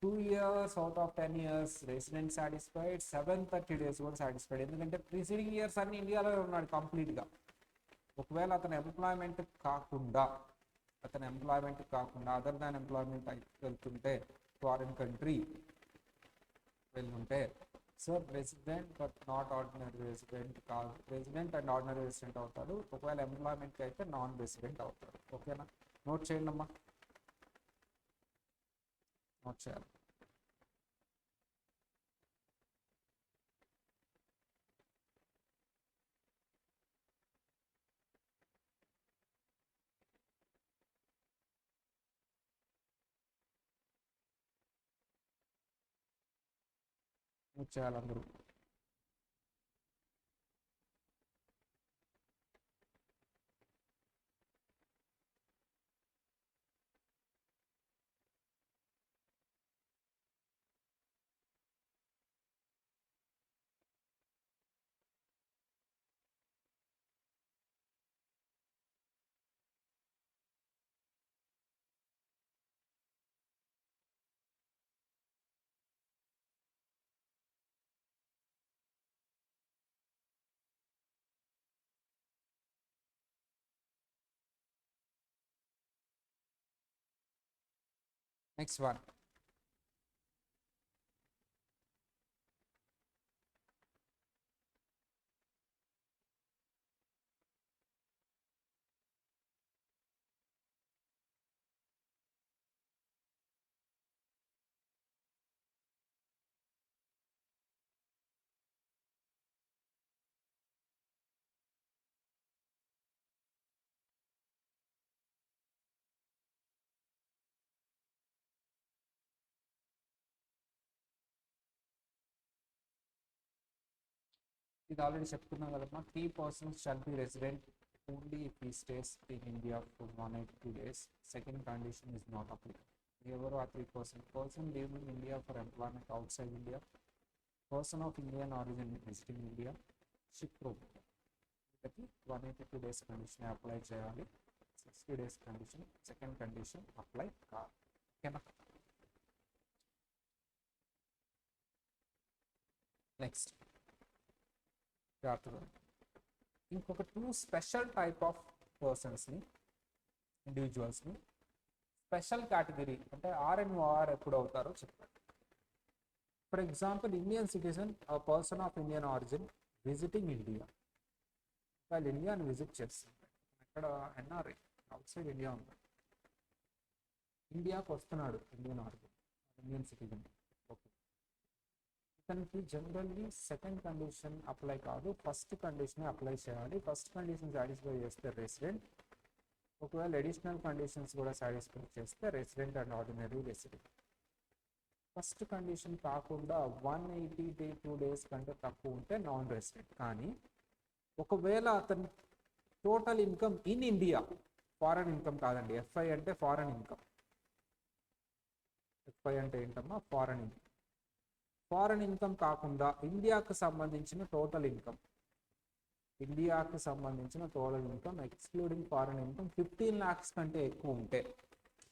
2 years out of 10 years resident satisfied. 730 days కూడా సాటిస్ఫైడ్. ఎందుకంటే ప్రిసీడింగ్ ఇయర్స్ అన్ని ఇండియాలో ఉన్నాడు కంప్లీట్గా. ఒకవేళ అతను ఎంప్లాయ్మెంట్ కాకుండా అదర్ దాన్ ఎంప్లాయ్మెంట్ వెళ్తుంటే ఫారిన్ కంట్రీ వెళ్తుంటే sir resident but not ordinary resident కాదు, రెసిడెంట్ అండ్ ఆర్డినరీ రెసిడెంట్ అవుతాడు. ఒకవేళ ఎంప్లాయ్మెంట్కి అయితే నాన్ రెసిడెంట్ అవుతాడు. ఓకేనా? నోట్ చేయండి అమ్మా, నోట్ చేయాలి. నోట్ చేయాలి అందరూ. Next one. ఇది ఆల్రెడీ చెప్తున్నాం కదమ్మా, 3 persons shall be resident only if he stays in India for 182 days. Second condition is not applicable. ఎవరు ఆ 3 person living in India for employment outside India, person of Indian origin visiting India, ship crew. వీళ్ళకి 182 days condition apply చేయాలి. 60 days condition second condition apply కాదు. ఓకేనా? Next ఇంకొక 2 special type of పర్సన్స్ని, ఇండివిజువల్స్ని special category అంటే ఆర్ఎన్ఓఆర్ ఎప్పుడు అవుతారో చెప్తారు. For example, Indian citizen person of Indian origin visiting India. వాళ్ళు ఇండియాని విజిట్ చేస్తారు. ఇక్కడ ఎన్ఆర్ఐ అవుట్ సైడ్ ఇండియా ఉన్నాడు, ఇండియాకి వస్తున్నాడు, Indian origin, Indian citizen. Okay, ఇతనికి జనరల్లీ సెకండ్ కండిషన్ అప్లై కాదు, ఫస్ట్ కండిషన్ అప్లై చేయాలి. ఫస్ట్ కండిషన్ సాటిస్ఫై చేస్తే రెసిడెంట్, ఒకవేళ అడిషనల్ కండిషన్స్ కూడా సాటిస్ఫై చేస్తే resident and ordinary resident. First condition కాకుండా 182 days కంటే తక్కువ ఉంటే నాన్ రెసిడెంట్. కానీ ఒకవేళ అతని total income in India, foreign income కాదండి, ఎఫ్ఐ అంటే ఫారెన్ ఇన్కమ్. ఎఫ్ఐ అంటే ఏంటమ్మా? Foreign income. ఫారెన్ ఇన్కమ్ కాకుండా ఇండియాకు సంబంధించిన టోటల్ ఇన్కమ్, ఇండియాకు సంబంధించిన total income excluding foreign income 15 lakhs కంటే ఎక్కువ ఉంటే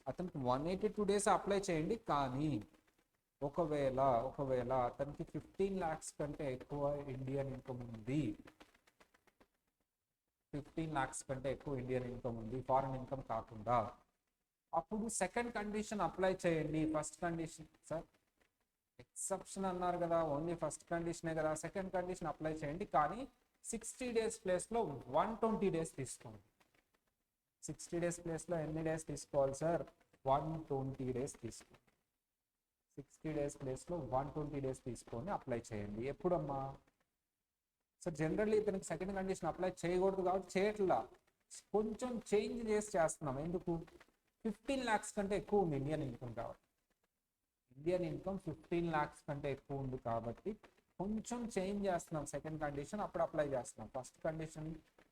అతనికి 182 days అప్లై చేయండి. కానీ ఒకవేళ అతనికి 15 lakhs కంటే ఎక్కువ ఇండియన్ ఇన్కమ్ ఉంది, 15 lakhs కంటే ఎక్కువ ఇండియన్ ఇన్కమ్ ఉంది, ఫారెన్ ఇన్కమ్ కాకుండా, అప్పుడు సెకండ్ కండిషన్ అప్లై చేయండి. ఫస్ట్ కండిషన్ సార్ ఎక్సెప్షన్ అన్నారు కదా, ఓన్లీ ఫస్ట్ కండిషనే కదా, సెకండ్ కండిషన్ అప్లై చేయండి. కానీ 60 days ప్లేస్లో 120 days తీసుకోండి. 60 days ప్లేస్లో ఎన్ని డేస్ తీసుకోవాలి సార్? 120 days తీసుకోండి. 60 days ప్లేస్లో 120 days తీసుకొని అప్లై చేయండి. ఎప్పుడమ్మా? సో జనరల్లీ ఇతనికి సెకండ్ కండిషన్ అప్లై చేయకూడదు కాబట్టి చేయట్లా, కొంచెం చేంజ్ చేసి చేస్తున్నాం. ఎందుకు? 15 lakhs కంటే ఎక్కువ ఉంది ఇండియన్ ఇన్కమ్ కాబట్టి. ఇండియన్ ఇన్కమ్ 15 lakhs కంటే ఎక్కువ ఉంది కాబట్టి కొంచెం చేంజ్ చేస్తున్నాం. సెకండ్ కండిషన్ అప్పుడు అప్లై చేస్తున్నాం. First condition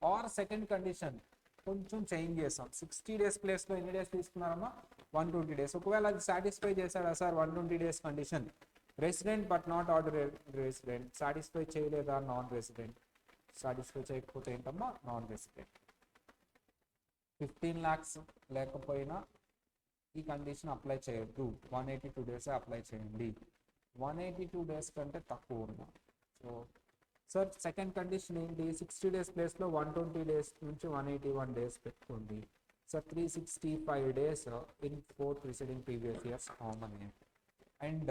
or second condition కొంచెం చేంజ్ చేస్తాం. 60 days ప్లేస్లో ఎన్ని డేస్ తీసుకున్నారమ్మా? 120 days. ఒకవేళ అది సాటిస్ఫై చేశాడా sir 120 days condition? Resident but not ordinary resident. Satisfy చేయలేదా? Non resident. సాటిస్ఫై చేయకపోతే ఏంటమ్మా? Non resident. 15 lakhs లేకపోయినా ఈ కండిషన్ అప్లై చేయొద్దు, 182 days అప్లై చేయండి. 182 days కంటే తక్కువ ఉన్నా. సో సార్ సెకండ్ కండిషన్ ఏంటి? 60 days ప్లేస్లో 120 days నుంచి 181 days పెట్టుకోండి. Sir 365 days in 4 preceding previous years common. And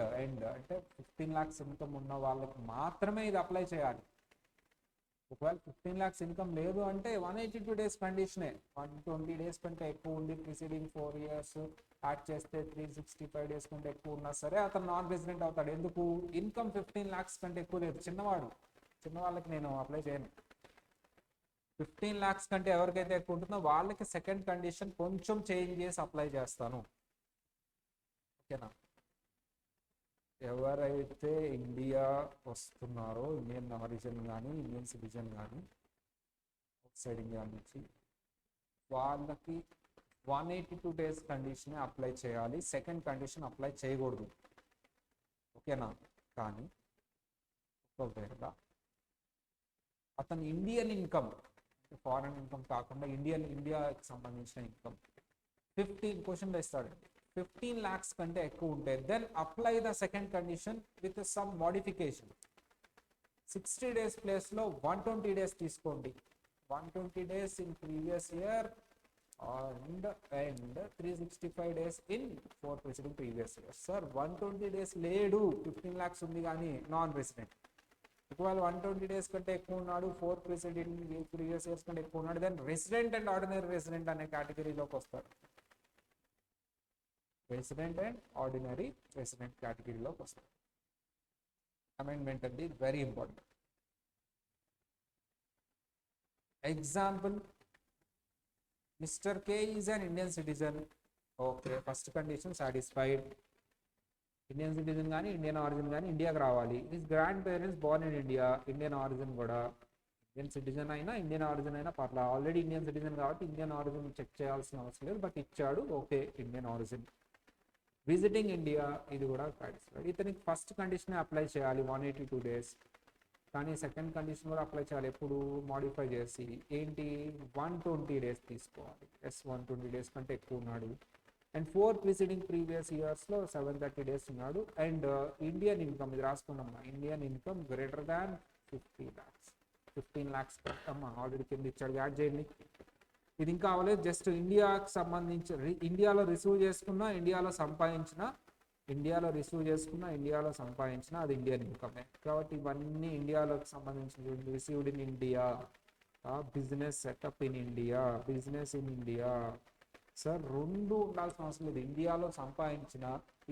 అంటే 15 lakhs ఇన్కమ్ ఉన్న వాళ్ళకి మాత్రమే ఇది అప్లై చేయాలి. ఒకవేళ 15 lakhs ఇన్కమ్ లేదు అంటే 182 days కండిషనే. 120 days కంటే ఎక్కువ ఉండి ప్రిసీడింగ్ 4 years యాడ్ చేస్తే 365 days కంటే ఎక్కువ ఉన్నా సరే అతను నాన్ రెసిడెంట్ అవుతాడు. ఎందుకు? ఇన్కమ్ 15 lakhs కంటే ఎక్కువ లేదు. చిన్నవాళ్ళకి నేను అప్లై చేయను. 15 lakhs కంటే ఎవరికైతే ఎక్కువ ఉంటుందో వాళ్ళకి సెకండ్ కండిషన్ కొంచెం చేంజ్ చేసి అప్లై చేస్తాను. ఓకేనా? ఎవరైతే ఇండియా వస్తున్నారో, ఇండియన్ ఆరిజిన్ కానీ ఇండియన్ సిటిజన్ కానీ అవుట్ సైడ్ ఇండియా నుంచి, వాళ్ళకి 182 days కండిషన్ అప్లై చేయాలి. సెకండ్ కండిషన్ అప్లై చేయకూడదు. ఓకేనా? కానీ ఒకవేళ అతను ఇండియన్ ఇన్కమ్, ఫారెన్ ఇన్కమ్ కాకుండా ఇండియాకి సంబంధించిన ఇన్కమ్ 15 క్వశ్చన్ వేస్తాడండి, 15 lakhs కంటే ఎక్కువ ఉంటే then apply the second condition with some modification. 60 days ప్లేస్లో 120 days తీసుకోండి. 120 days in previous year and 365 days in 4 preceding previous years. Sir 120 days లేడు, 15 lakhs ఉంది కానీ నాన్ రెసిడెంట్. ఒకవేళ 120 days కంటే ఎక్కువ ఉన్నాడు, 4 preceding previous years కంటే ఎక్కువ ఉన్నాడు, then resident and ordinary resident అనే కేటగిరీలోకి వస్తాడు. రెసిడెంట్ అండ్ ఆర్డినరీ రెసిడెంట్ కేటగిరీలోకి వస్తాడు. అమెండ్మెంట్ అండి very important. Example, mister K is an Indian citizen. Okay, first condition satisfied. Indian citizen కానీ ఇండియన్ ఆరిజిన్ కానీ ఇండియాకి రావాలి. His grandparents born in India, Indian origin కూడా. ఇండియన్ సిటిజన్ అయినా Indian origin అయినా పర్లా, ఆల్రెడీ ఇండియన్ సిటిజన్ కాబట్టి Indian origin check చేయాల్సిన అవసరం లేదు, బట్ ఇచ్చాడు okay Indian origin. Visiting India ఇది కూడా సాటిస్ఫైడ్. ఇతనికి ఫస్ట్ కండిషన్ అప్లై చేయాలి 182 days, కానీ సెకండ్ కండిషన్ కూడా అప్లై చేయాలి. ఎప్పుడు మాడిఫై చేసి ఏంటి 120 days తీసుకోవాలి. 120 days కంటే ఎక్కువ ఉన్నాడు. అండ్ 4 preceding previous yearsలో 730 days ఉన్నాడు. అండ్ ఇండియన్ ఇన్కమ్ ఇది రాసుకున్నామ్మా, Indian income greater than 15 lakhs అమ్మా, ఆల్రెడీ కింద ఇచ్చాడు, యాడ్ చేయండి. ఇది ఇంకా అవ్వలేదు, జస్ట్ ఇండియాకి సంబంధించి ఇండియాలో రిసీవ్ చేసుకున్న ఇండియాలో సంపాదించిన అది ఇండియన్ ఇన్కమే కాబట్టి ఇవన్నీ ఇండియాలోకి సంబంధించిన. Received in India, business setup in India, business in India. Sir రెండు ఉండాల్సిన అవసరం లేదు. ఇండియాలో సంపాదించిన,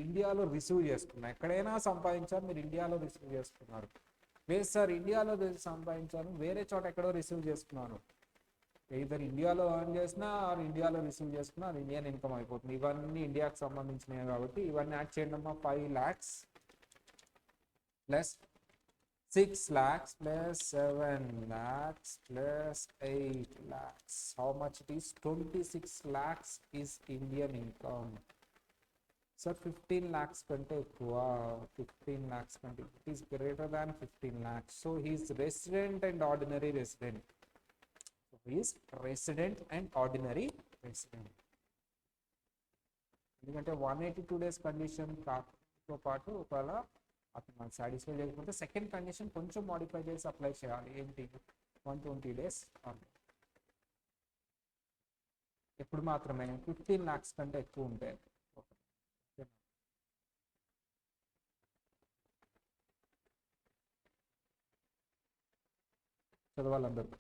ఇండియాలో రిసీవ్ చేసుకున్నా, ఎక్కడైనా సంపాదించారు మీరు ఇండియాలో రిసీవ్ చేసుకున్నారు. లేదు సార్ ఇండియాలో సంపాదించాను వేరే చోట ఎక్కడో రిసీవ్ చేసుకున్నాను, ఇద్దరు ఇండియాలో ఎర్న్ చేసినా ఆర్ ఇండియాలో రిసీవ్ చేసుకున్నా అది ఇండియన్ ఇన్కమ్ అయిపోతుంది. ఇవన్నీ ఇండియాకి సంబంధించినవి కాబట్టి ఇవన్నీ యాడ్ చేయండి అమ్మా. 5 lakhs plus 6 lakhs plus 7 lakhs plus 8 lakhs. How much it is? 26 lakhs is Indian income. Sir, 15 lakhs కంటే ఎక్కువ, 15 lakhs కంటే, it is greater than 15 lakhs. So he is resident and ordinary resident. So he is resident and ordinary resident. ఎందుకంటే 182 days condition తో పాటు ఒకవేళ అతను మనకు satisfy చేయకపోతే సెకండ్ కండిషన్ కొంచెం మాడిఫై చేసి అప్లై చేయాలి. ఏంటి 120 days ఎప్పుడు మాత్రమే 15 lakhs కంటే ఎక్కువ ఉంటాయి. చదవాలందరూ.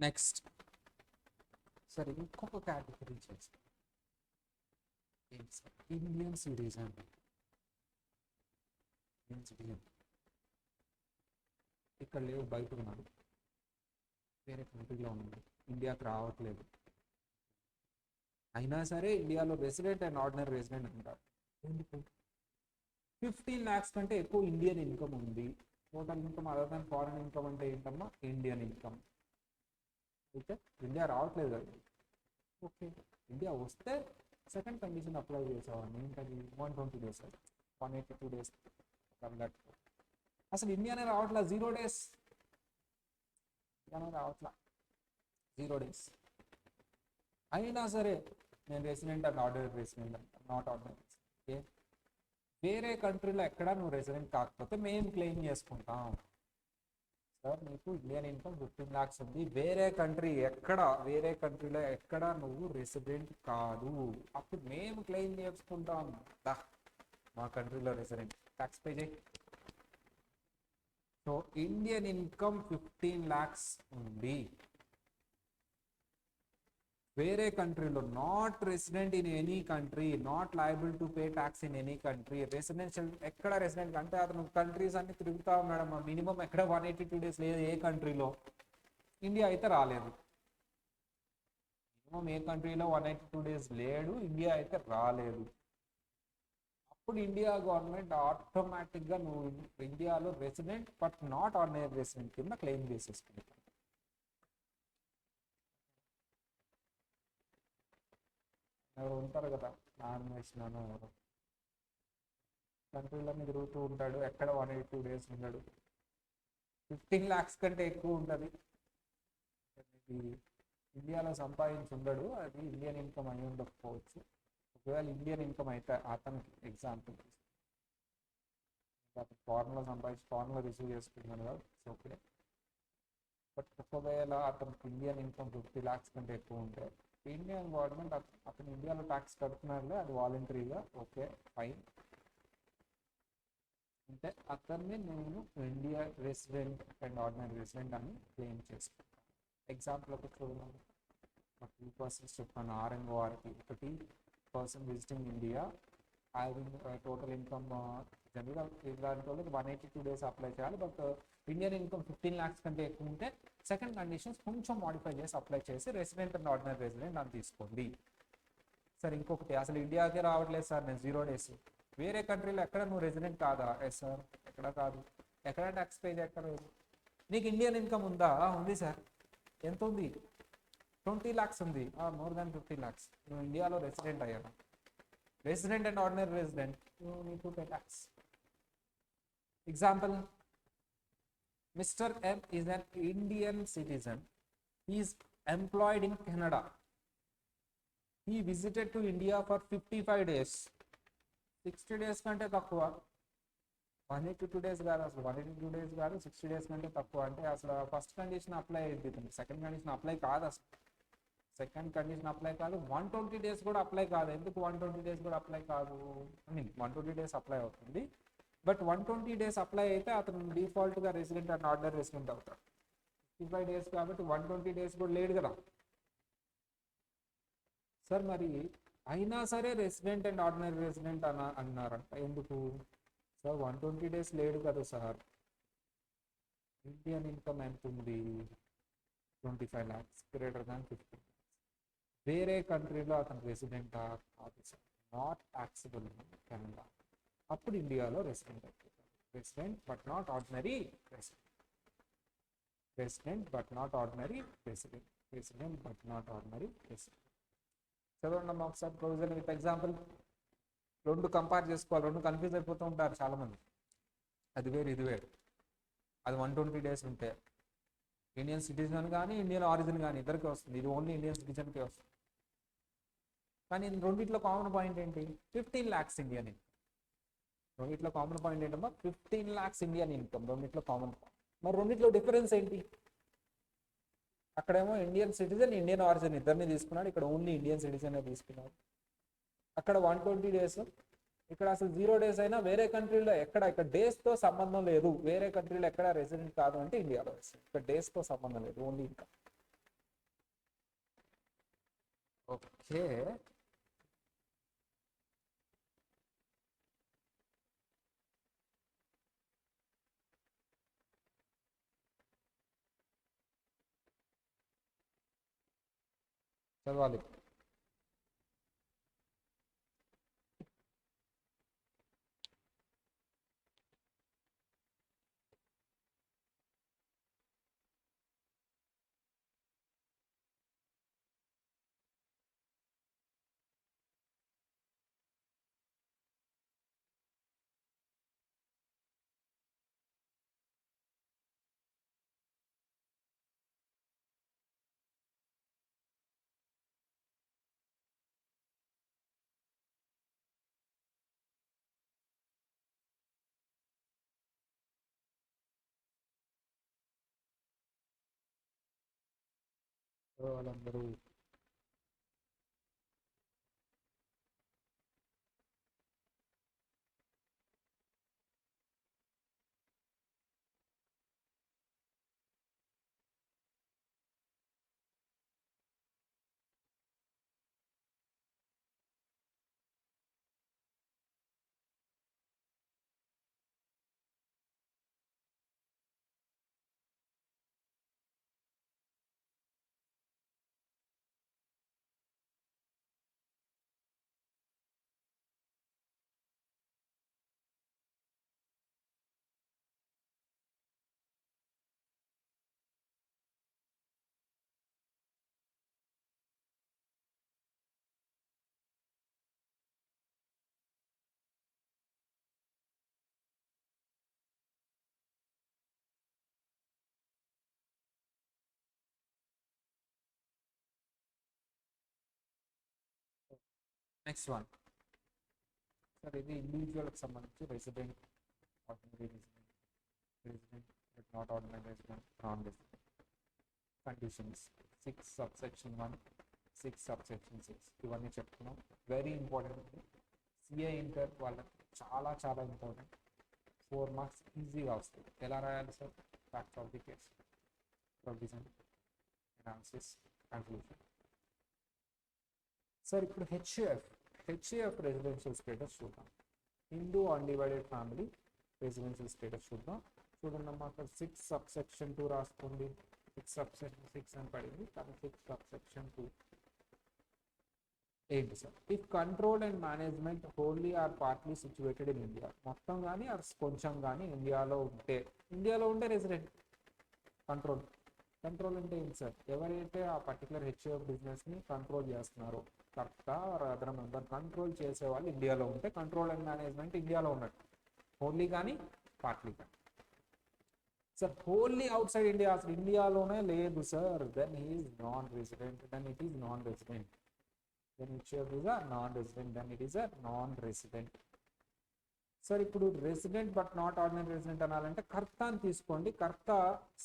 నెక్స్ట్ సరే ఇంకొక కేటగిరీ చేస్తాం. Indian citizen. ఇక్కడ లేవు, బయట ఉన్నాడు, వేరే కంట్రీలో ఉన్నాడు, ఇండియాకి రావట్లేదు, అయినా సరే ఇండియాలో రెసిడెంట్ అండ్ ఆర్డినరీ రెసిడెంట్ అంటారు. ఎందుకు? 15 lakhs కంటే ఎక్కువ ఇండియన్ ఇన్కమ్ ఉంది. Total income other than foreign income అంటే ఏంటమ్మా? Indian income. అయితే ఇండియా రావట్లేదు కదా, ఓకే ఇండియా వస్తే సెకండ్ కండిషన్ అప్లై చేసేవాడిని. ఏంటది? 120 days, 182 days. అసలు ఇండియానే రావట్లా, 0 days రావట్లా, 0 days. అయినా సరే నేను రెసిడెంట్ అండ్ ఆర్డినరీ రెసిడెంట్ అంట, నాట్ ఆర్డినరీ. ఓకే, వేరే కంట్రీలో ఎక్కడ నువ్వు రెసిడెంట్ కాకపోతే మేము క్లెయిమ్ చేసుకుంటాం. సార్ నీకు ఇండియన్ ఇన్కమ్ 15 lakhs ఉంది, వేరే కంట్రీలో ఎక్కడ నువ్వు రెసిడెంట్ కాదు, అప్పుడు మేము క్లెయిమ్ చేసుకుంటాం. మా కంట్రీలో రెసిడెంట్ ట్యాక్స్ పే చేయి. సో ఇండియన్ ఇన్కమ్ 15 lakhs ఉంది, వేరే కంట్రీలో, not resident in any country, not liable to pay tax in any country. Residential ఎక్కడ రెసిడెంట్ అంటే అతను కంట్రీస్ అన్ని తిరుగుతా ఉన్నాడు, మినిమం ఎక్కడ 182 days లేదు ఏ కంట్రీలో. ఇండియా అయితే రాలేదు, మినిమం ఏ కంట్రీలో 182 days లేడు, ఇండియా అయితే రాలేదు. అప్పుడు ఇండియా గవర్నమెంట్ ఆటోమేటిక్గా నువ్వు ఇండియాలో resident but not ordinary resident కింద క్లెయిమ్ చేసేసుకుంటావు. ఎవరు ఉంటారు కదా, నామినేషన్ ఎవరు కంట్రీలన్నీ తిరుగుతూ ఉంటాడు, ఎక్కడ 182 days ఉన్నాడు, 15 lakhs కంటే ఎక్కువ ఉంటుంది. ఇండియాలో సంపాదించి ఉండడు, అది ఇండియన్ ఇన్కమ్ అయి ఉండకపోవచ్చు. ఒకవేళ ఇండియన్ ఇన్కమ్ అయితే అతనికి ఎగ్జాంపుల్ అతను ఫారెన్లో సంపాదించి ఫారెన్లో రిసీవ్ చేసుకుంటున్నాడు కదా, ఓకే. బట్ ఒకవేళ అతనికి ఇండియన్ ఇన్కమ్ 50 lakhs కంటే ఎక్కువ ఉంటే ఇండియన్ గవర్నమెంట్ అతను ఇండియాలో ట్యాక్స్ కడుతున్నారులే, అది వాలంటరీగా, ఓకే ఫైన్. అంటే అతన్ని నేను India resident and ordinary resident అని క్లెయిమ్ చేసుకుంటాను. ఎగ్జాంపుల్ ఒకటి చూడండి, 2 persons చెప్పాను, RNORకి ఒకటి person visiting India having total income జనరల్గా ఇలాంటి వాళ్ళకి 182 days అప్లై చేయాలి. బట్ ఇండియన్ ఇన్కమ్ 15 lakhs కంటే ఎక్కువ ఉంటే సెకండ్ కండిషన్స్ కొంచెం మాడిఫై చేసి అప్లై చేసి రెసిడెంట్ అండ్ ఆర్డినరీ రెసిడెంట్ అని తీసుకోండి. సార్ ఇంకొకటి, అసలు ఇండియాకే రావట్లేదు సార్, నేను 0 days, వేరే కంట్రీలో ఎక్కడ నువ్వు రెసిడెంట్ కాదా? ఎస్ సార్, ఎక్కడ కాదు, ఎక్కడ ట్యాక్స్ పే చేయక్కర్లేదు. నీకు ఇండియన్ ఇన్కమ్ ఉందా? ఉంది సార్. ఎంత ఉంది? 20 lakhs ఉంది. More than 50 lakhs. నువ్వు ఇండియాలో రెసిడెంట్ అయ్యాను, resident and ordinary resident, you need to pay tax. Example, mister M is an Indian citizen. He is employed in Canada. He visited to India for 55 days. 60 days కంటే తక్కువ, 182 days కాదు, అసలు 182 days కాదు, 60 days కంటే తక్కువ అంటే అసలు first condition apply అయ్యింది, సెకండ్ కండిషన్ అప్లై కాదు, అసలు సెకండ్ కండిషన్ అప్లై కాదు. 120 days కూడా అప్లై కాదు. ఎందుకు 120 days కూడా అప్లై కాదు? ఐ మీన్ 120 days అప్లై అవుతుంది, బట్ 120 days అప్లై అయితే అతను డిఫాల్ట్గా రెసిడెంట్ అండ్ ఆర్డినరీ రెసిడెంట్ అవుతాడు. 55 days కాబట్టి 120 days కూడా లేడు కదా సార్. మరి అయినా సరే రెసిడెంట్ అండ్ ఆర్డినరీ రెసిడెంట్ అన్నారంట, ఎందుకు సార్? 120 days లేడు కదా సార్. ఇండియన్ ఇన్కమ్ ఎంత ఉంది? 25 lakhs, గ్రేటర్ దాన్ 50. వేరే కంట్రీలో అతను రెసిడెంట్ కాదు సార్, నాట్ ట్యాక్సిబుల్ కెనడా. అప్పుడు ఇండియాలో రెసిడెంట్ అయిపోతాడు. Resident but not ordinary resident, resident but not ordinary resident, resident but not ordinary resident. చదవండి అమ్మా ఒకసారి ప్రొవిజన్ విత్ ఎగ్జాంపుల్. రెండు కంపేర్ చేసుకోవాలి, రెండు కన్ఫ్యూజ్ అయిపోతూ ఉంటారు చాలామంది. అది వేరు ఇది వేరు. అది 120 days ఉంటే ఇండియన్ సిటిజన్ కానీ ఇండియన్ ఆరిజిన్ కానీ ఇద్దరికి వస్తుంది, ఇది ఓన్లీ ఇండియన్ సిటిజన్కే వస్తుంది. కానీ రెండిట్లో కామన్ పాయింట్ ఏంటి? 15 lakhs ఇండియన్ ఇన్కమ్. రెండిట్లో కామన్ పాయింట్ ఏంటమ్మా? 15 lakhs ఇండియన్ ఇన్కమ్, రెండిట్లో కామన్ పాయింట్. మరి రెండిట్లో డిఫరెన్స్ ఏంటి? అక్కడేమో ఇండియన్ సిటిజన్ ఇండియన్ ఆరిజిన్ ఇద్దరిని తీసుకున్నాడు, ఇక్కడ ఓన్లీ ఇండియన్ సిటిజన్ తీసుకున్నాడు. అక్కడ 120 days, ఇక్కడ అసలు 0 days అయినా వేరే కంట్రీలో ఎక్కడ, ఇక్కడ డేస్తో సంబంధం లేదు, వేరే కంట్రీలో ఎక్కడ రెసిడెంట్ కాదు అంటే ఇండియాలో రెసిడెంట్, ఇక్కడ డేస్తో సంబంధం లేదు, ఓన్లీ ఇన్కమ్. ఓకే, చదవాలి. వాళ్ళందరూ నెక్స్ట్ వన్ సార్, ఇది ఇండివిజువల్కి సంబంధించి resident, ordinary resident, resident but not ordinary resident, non resident conditions 6 subsection 1, 6 subsection 6 ఇవన్నీ చెప్తున్నాం. Very important. సిఏ ఇంటర్ వాళ్ళకి చాలా చాలా ఇంపార్టెంట్. 4 మార్క్స్ ఈజీగా వస్తాయి. ఎలా రాయాలి sir? Facts of the case, provision, analysis, conclusion. Sir ఇప్పుడు హెచ్ఏఎఫ్ రెసిడెన్షియల్ స్టేటస్ చూద్దాం. Hindu undivided family residential status చూద్దాం. చూడండి అమ్మా, అక్కడ 6 సబ్సెక్షన్ 2 రాసుకోండి. 6 సబ్సెక్షన్ 6 అని పడింది, కానీ 6 సబ్సెక్షన్ 2 ఏంటి sir? If control and management wholly or partly situated in India, మొత్తం కానీ ఆర్ కొంచెం కానీ ఇండియాలో ఉంటే రెసిడెంట్. కంట్రోల్ అంటే ఏంటి సార్? ఎవరైతే ఆ పర్టికులర్ హెచ్ఏఎఫ్ బిజినెస్ని కంట్రోల్ చేస్తున్నారో, కర్త ఆర్ అదర్ మెంబర్ కంట్రోల్ చేసే వాళ్ళు ఇండియాలో ఉంటే కంట్రోల్ అండ్ మేనేజ్మెంట్ ఇండియాలో ఉన్నట్టు. హోల్లీ కానీ పార్ట్లీ కానీ. Sir wholly outside India, అసలు ఇండియాలోనే లేదు sir, then he's non resident, then it is non resident. Then HF is a non-resident, then it is a non-resident. సార్ ఇప్పుడు resident but not ordinary resident అనాలంటే కర్త అని తీసుకోండి. కర్త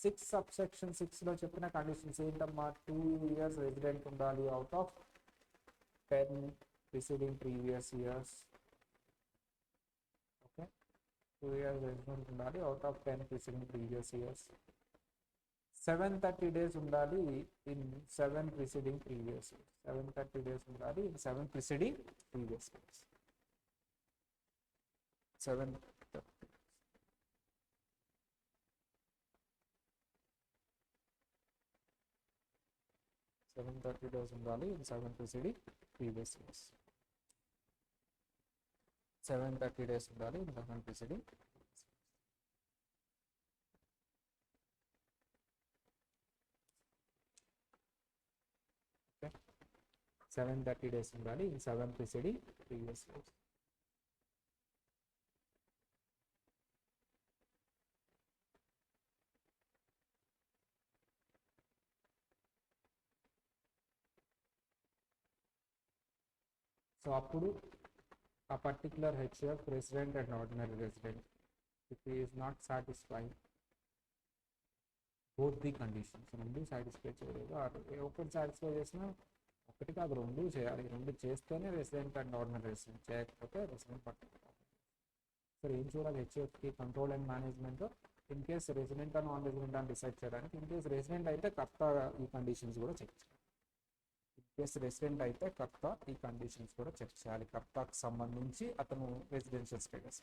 6 సబ్సెక్షన్ 6లో చెప్పిన కండిషన్స్ ఏంటమ్మా? 2 years రెసిడెంట్ ఉండాలి out of 10 preceding previous years. Okay, 2 years resident ఉండాలి out of 10 preceding previous years. 730 days ఉండాలి in 7 preceding previous years. 730 days ఉండాలి in 7 preceding previous years. 730 days ఉండాలి in 7 preceding previous years. 730 days ఉండాలి in 7 preceding. 730 days ఉండాలి in 7 preceding previous years. So అప్పుడు ఆ particular HF resident and ordinary resident, if he is not satisfied both the conditions, రెండు satisfy చేయలేదు, ఒకటి satisfy చేసినా ఒకటి కాదు రెండు చేయాలి. రెండు చేస్తేనే రెసిడెంట్ అండ్ ఆర్డినరీ రెసిడెంట్, చేయకపోతే రెసిడెంట్ పట్టుకుంటాం. సరే ఏం చూడాలి? హెచ్ఎఫ్కి control and management in case resident and non resident అని డిసైడ్ చేయడానికి. ఇన్ కేస్ రెసిడెంట్ అయితే కర్త ఈ కండిషన్స్ కూడా చెక్ చేయాలి. ఇన్ కేస్ రెసిడెంట్ అయితే కర్త ఈ కండిషన్స్ కూడా చెక్ చేయాలి. కర్తకు సంబంధించి అతను రెసిడెన్షియల్ స్టేటస్.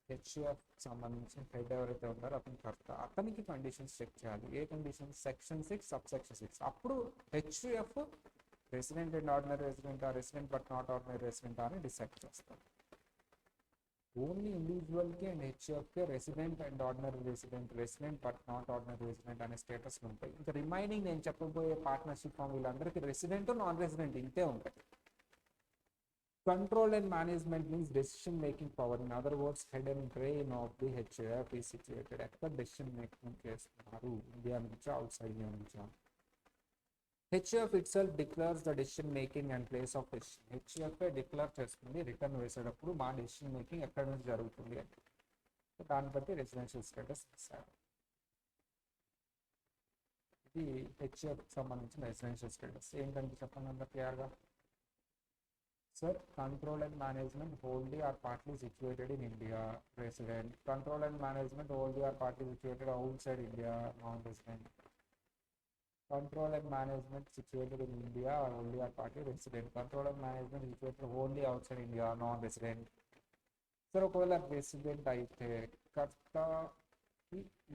హెచ్ఎఫ్ సంబంధించి హెడ్ ఎవరైతే ఉన్నారో అతను కర్త, అతనికి కండిషన్స్ చెక్ చేయాలి. ఏ కండిషన్స్? Section 6 subsection 6. అప్పుడు HF resident and ordinary resident, resident but not ordinary resident అని డిసైడ్ చేస్తారు. ఓన్లీ ఇండివిజువల్కి అండ్ హెచ్ఎఫ్కి resident and ordinary resident, resident but not ordinary resident అనే స్టేటస్లు ఉంటాయి. ఇంకా రిమైనింగ్ నేను చెప్పబోయే పార్ట్నర్షిప్ ఫామ్ వీళ్ళందరికీ రెసిడెంట్ నాన్ రెసిడెంట్ ఇంతే ఉంటాయి. Control and management means decision making power. In other words, head and brain of the HF is situated at the decision making case. India nuncha outside India nuncha. HF itself declares the decision making and place of decision. HF declare చేస్తుంది return వేసేటప్పుడు మా decision making ఎక్కడి నుంచి జరుగుతుంది అని. దాన్ని బట్టి residential status ఇస్తారు. ఇది హెచ్ఎఫ్ సంబంధించిన రెసిడెన్షియల్ స్టేటస్ ఏంటంటే చెప్పండి అందరు క్లియర్గా. Sir, control and management wholly or partly situated in India, resident. Control and management wholly or partly situated outside India, non-resident. Control and management situated in India or wholly or partly resident. Control and management situated wholly outside India, non-resident. Sir, ఒకవేళ resident అయితే కర్త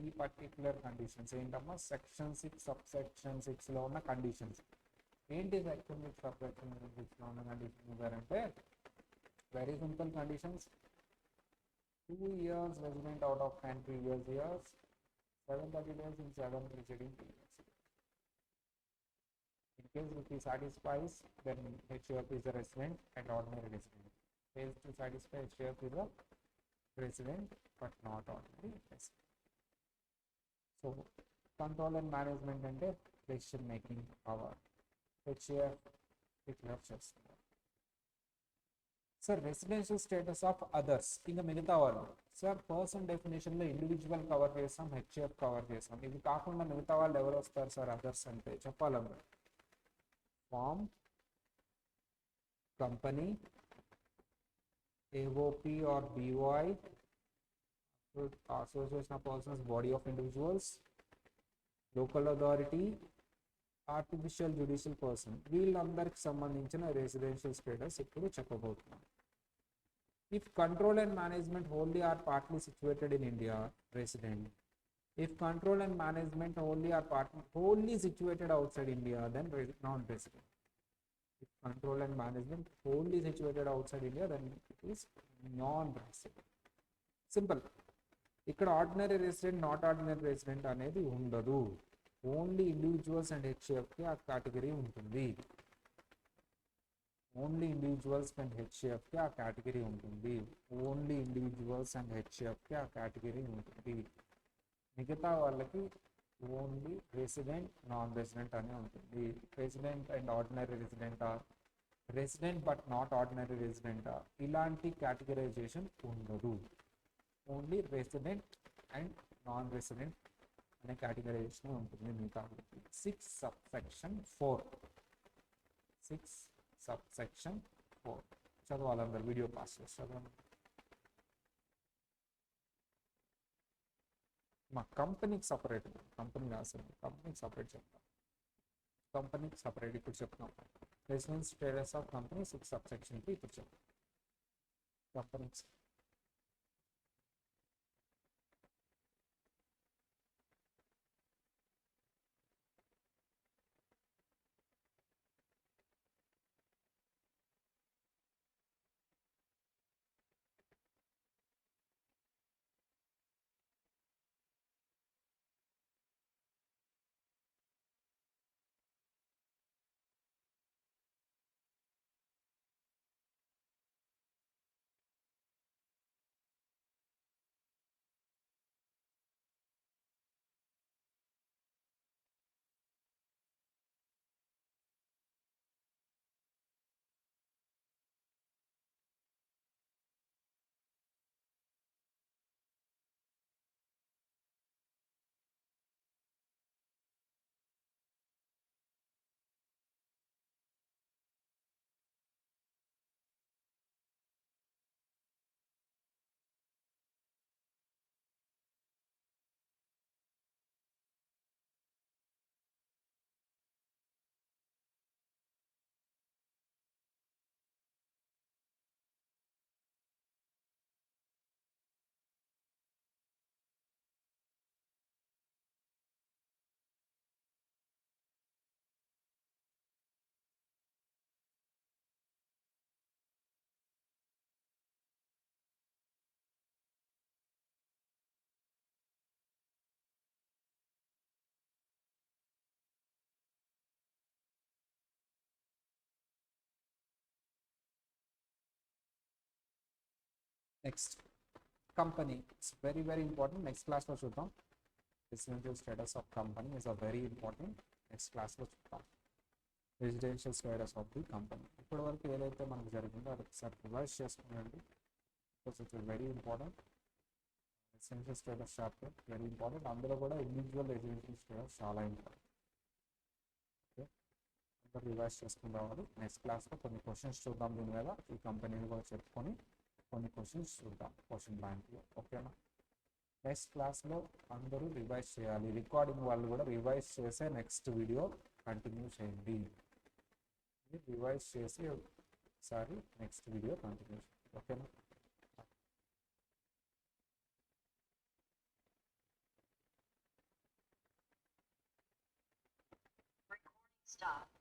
ఈ particular conditions ఏంటమ్మా? Section 6 subsection 6లో ఉన్న conditions ఏంటి? Section 6 subsection 6లో ఉన్న conditions అంటే very simple conditions. 2 years resident out of 10 previous years, 730 days in 7 preceding previous years. In case if he satisfies, then HF is a resident and ordinary resident. Fails to satisfy, HF is a resident but not ordinary resident. So control and management అంటే decision making power. HF declare చేస్తున్నారు. Sir residential status of others, ఇంకా మిగతా వాళ్ళు. Sir person డెఫినేషన్లో individual cover చేస్తాం, HF cover చేస్తాం. ఇవి కాకుండా మిగతా వాళ్ళు ఎవరు వస్తారు సార్ అదర్స్ అంటే? చెప్పాలన్నా firm, company, AOP or BOI, association of persons, body of individuals, local authority, artificial judicial person. వీళ్ళందరికి సంబంధించిన రెసిడెన్షియల్ స్టేటస్ ఇప్పుడు చెప్పబోతున్నాం. If control and management wholly or partly situated in India, resident. If control and management wholly situated outside India, then non-resident. If control and management wholly situated outside India, then it is non-resident. Simple. ఇక్కడ ordinary resident, not ordinary resident అనేది ఉండదు. Only individuals and హెచ్ఏఎఫ్కి ఆ category ఉంటుంది. Only individuals and హెచ్ఏఎఫ్కి ఆ category ఉంటుంది. Only individuals and హెచ్ఏఎఫ్కి ఆ category ఉంటుంది. మిగతా వాళ్ళకి ఓన్లీ రెసిడెంట్, నాన్ రెసిడెంట్ అనే ఉంటుంది. రెసిడెంట్ అండ్ ఆర్డినరీ రెసిడెంటా, రెసిడెంట్ బట్ నాట్ ఆర్డినరీ రెసిడెంటా, ఇలాంటి కేటగరైజేషన్ ఉండదు. Only resident and non resident అనే కేటగరైజేషన్ ఉంటుంది మిగతా. 6 subsection 4 చదవాలందరూ, వీడియో పాస్ చేసి చదవండి. మా కంపెనీకి సపరేట్, కంపెనీ రాసింది, కంపెనీకి సపరేట్ చెప్తాం. కంపెనీకి సపరేట్ ఇప్పుడు చెప్తాం. రెసిడెన్స్ స్టేటస్ ఆఫ్ కంపెనీ 6 subsectionకి ఇప్పుడు చెప్తాం. కంపెనీకి next company. It's very very important. Next క్లాస్లో చూద్దాం. Residential status of company is a very important. Next క్లాస్లో చూద్దాం residential status of the company. ఇప్పటి వరకు ఏదైతే మనకు జరిగిందో అది ఒకసారి రివైజ్ చేసుకునండి. Because it's very important. Residential status chapter very important. అందులో కూడా ఇండివిజువల్ రెసిడెన్షియల్ స్టేటస్ చాలా ఇంపార్టెంట్. ఓకే, అందరూ రివైజ్ చేసుకుని రావాలి. నెక్స్ట్ క్లాస్లో కొన్ని క్వశ్చన్స్ చూద్దాం దీని మీద. ఈ కంపెనీని కూడా చెప్పుకొని కొన్ని క్వశ్చన్స్ చూద్దాం క్వశ్చన్ బ్యాంక్లో. ఓకేనా? నెక్స్ట్ క్లాస్లో అందరూ రివైజ్ చేయాలి. రికార్డింగ్ వాళ్ళు కూడా రివైజ్ చేసే నెక్స్ట్ వీడియో కంటిన్యూ చేయండి. రివైజ్ చేసి ఒకసారి నెక్స్ట్ వీడియో కంటిన్యూ చేయండి. ఓకేనా? Stop.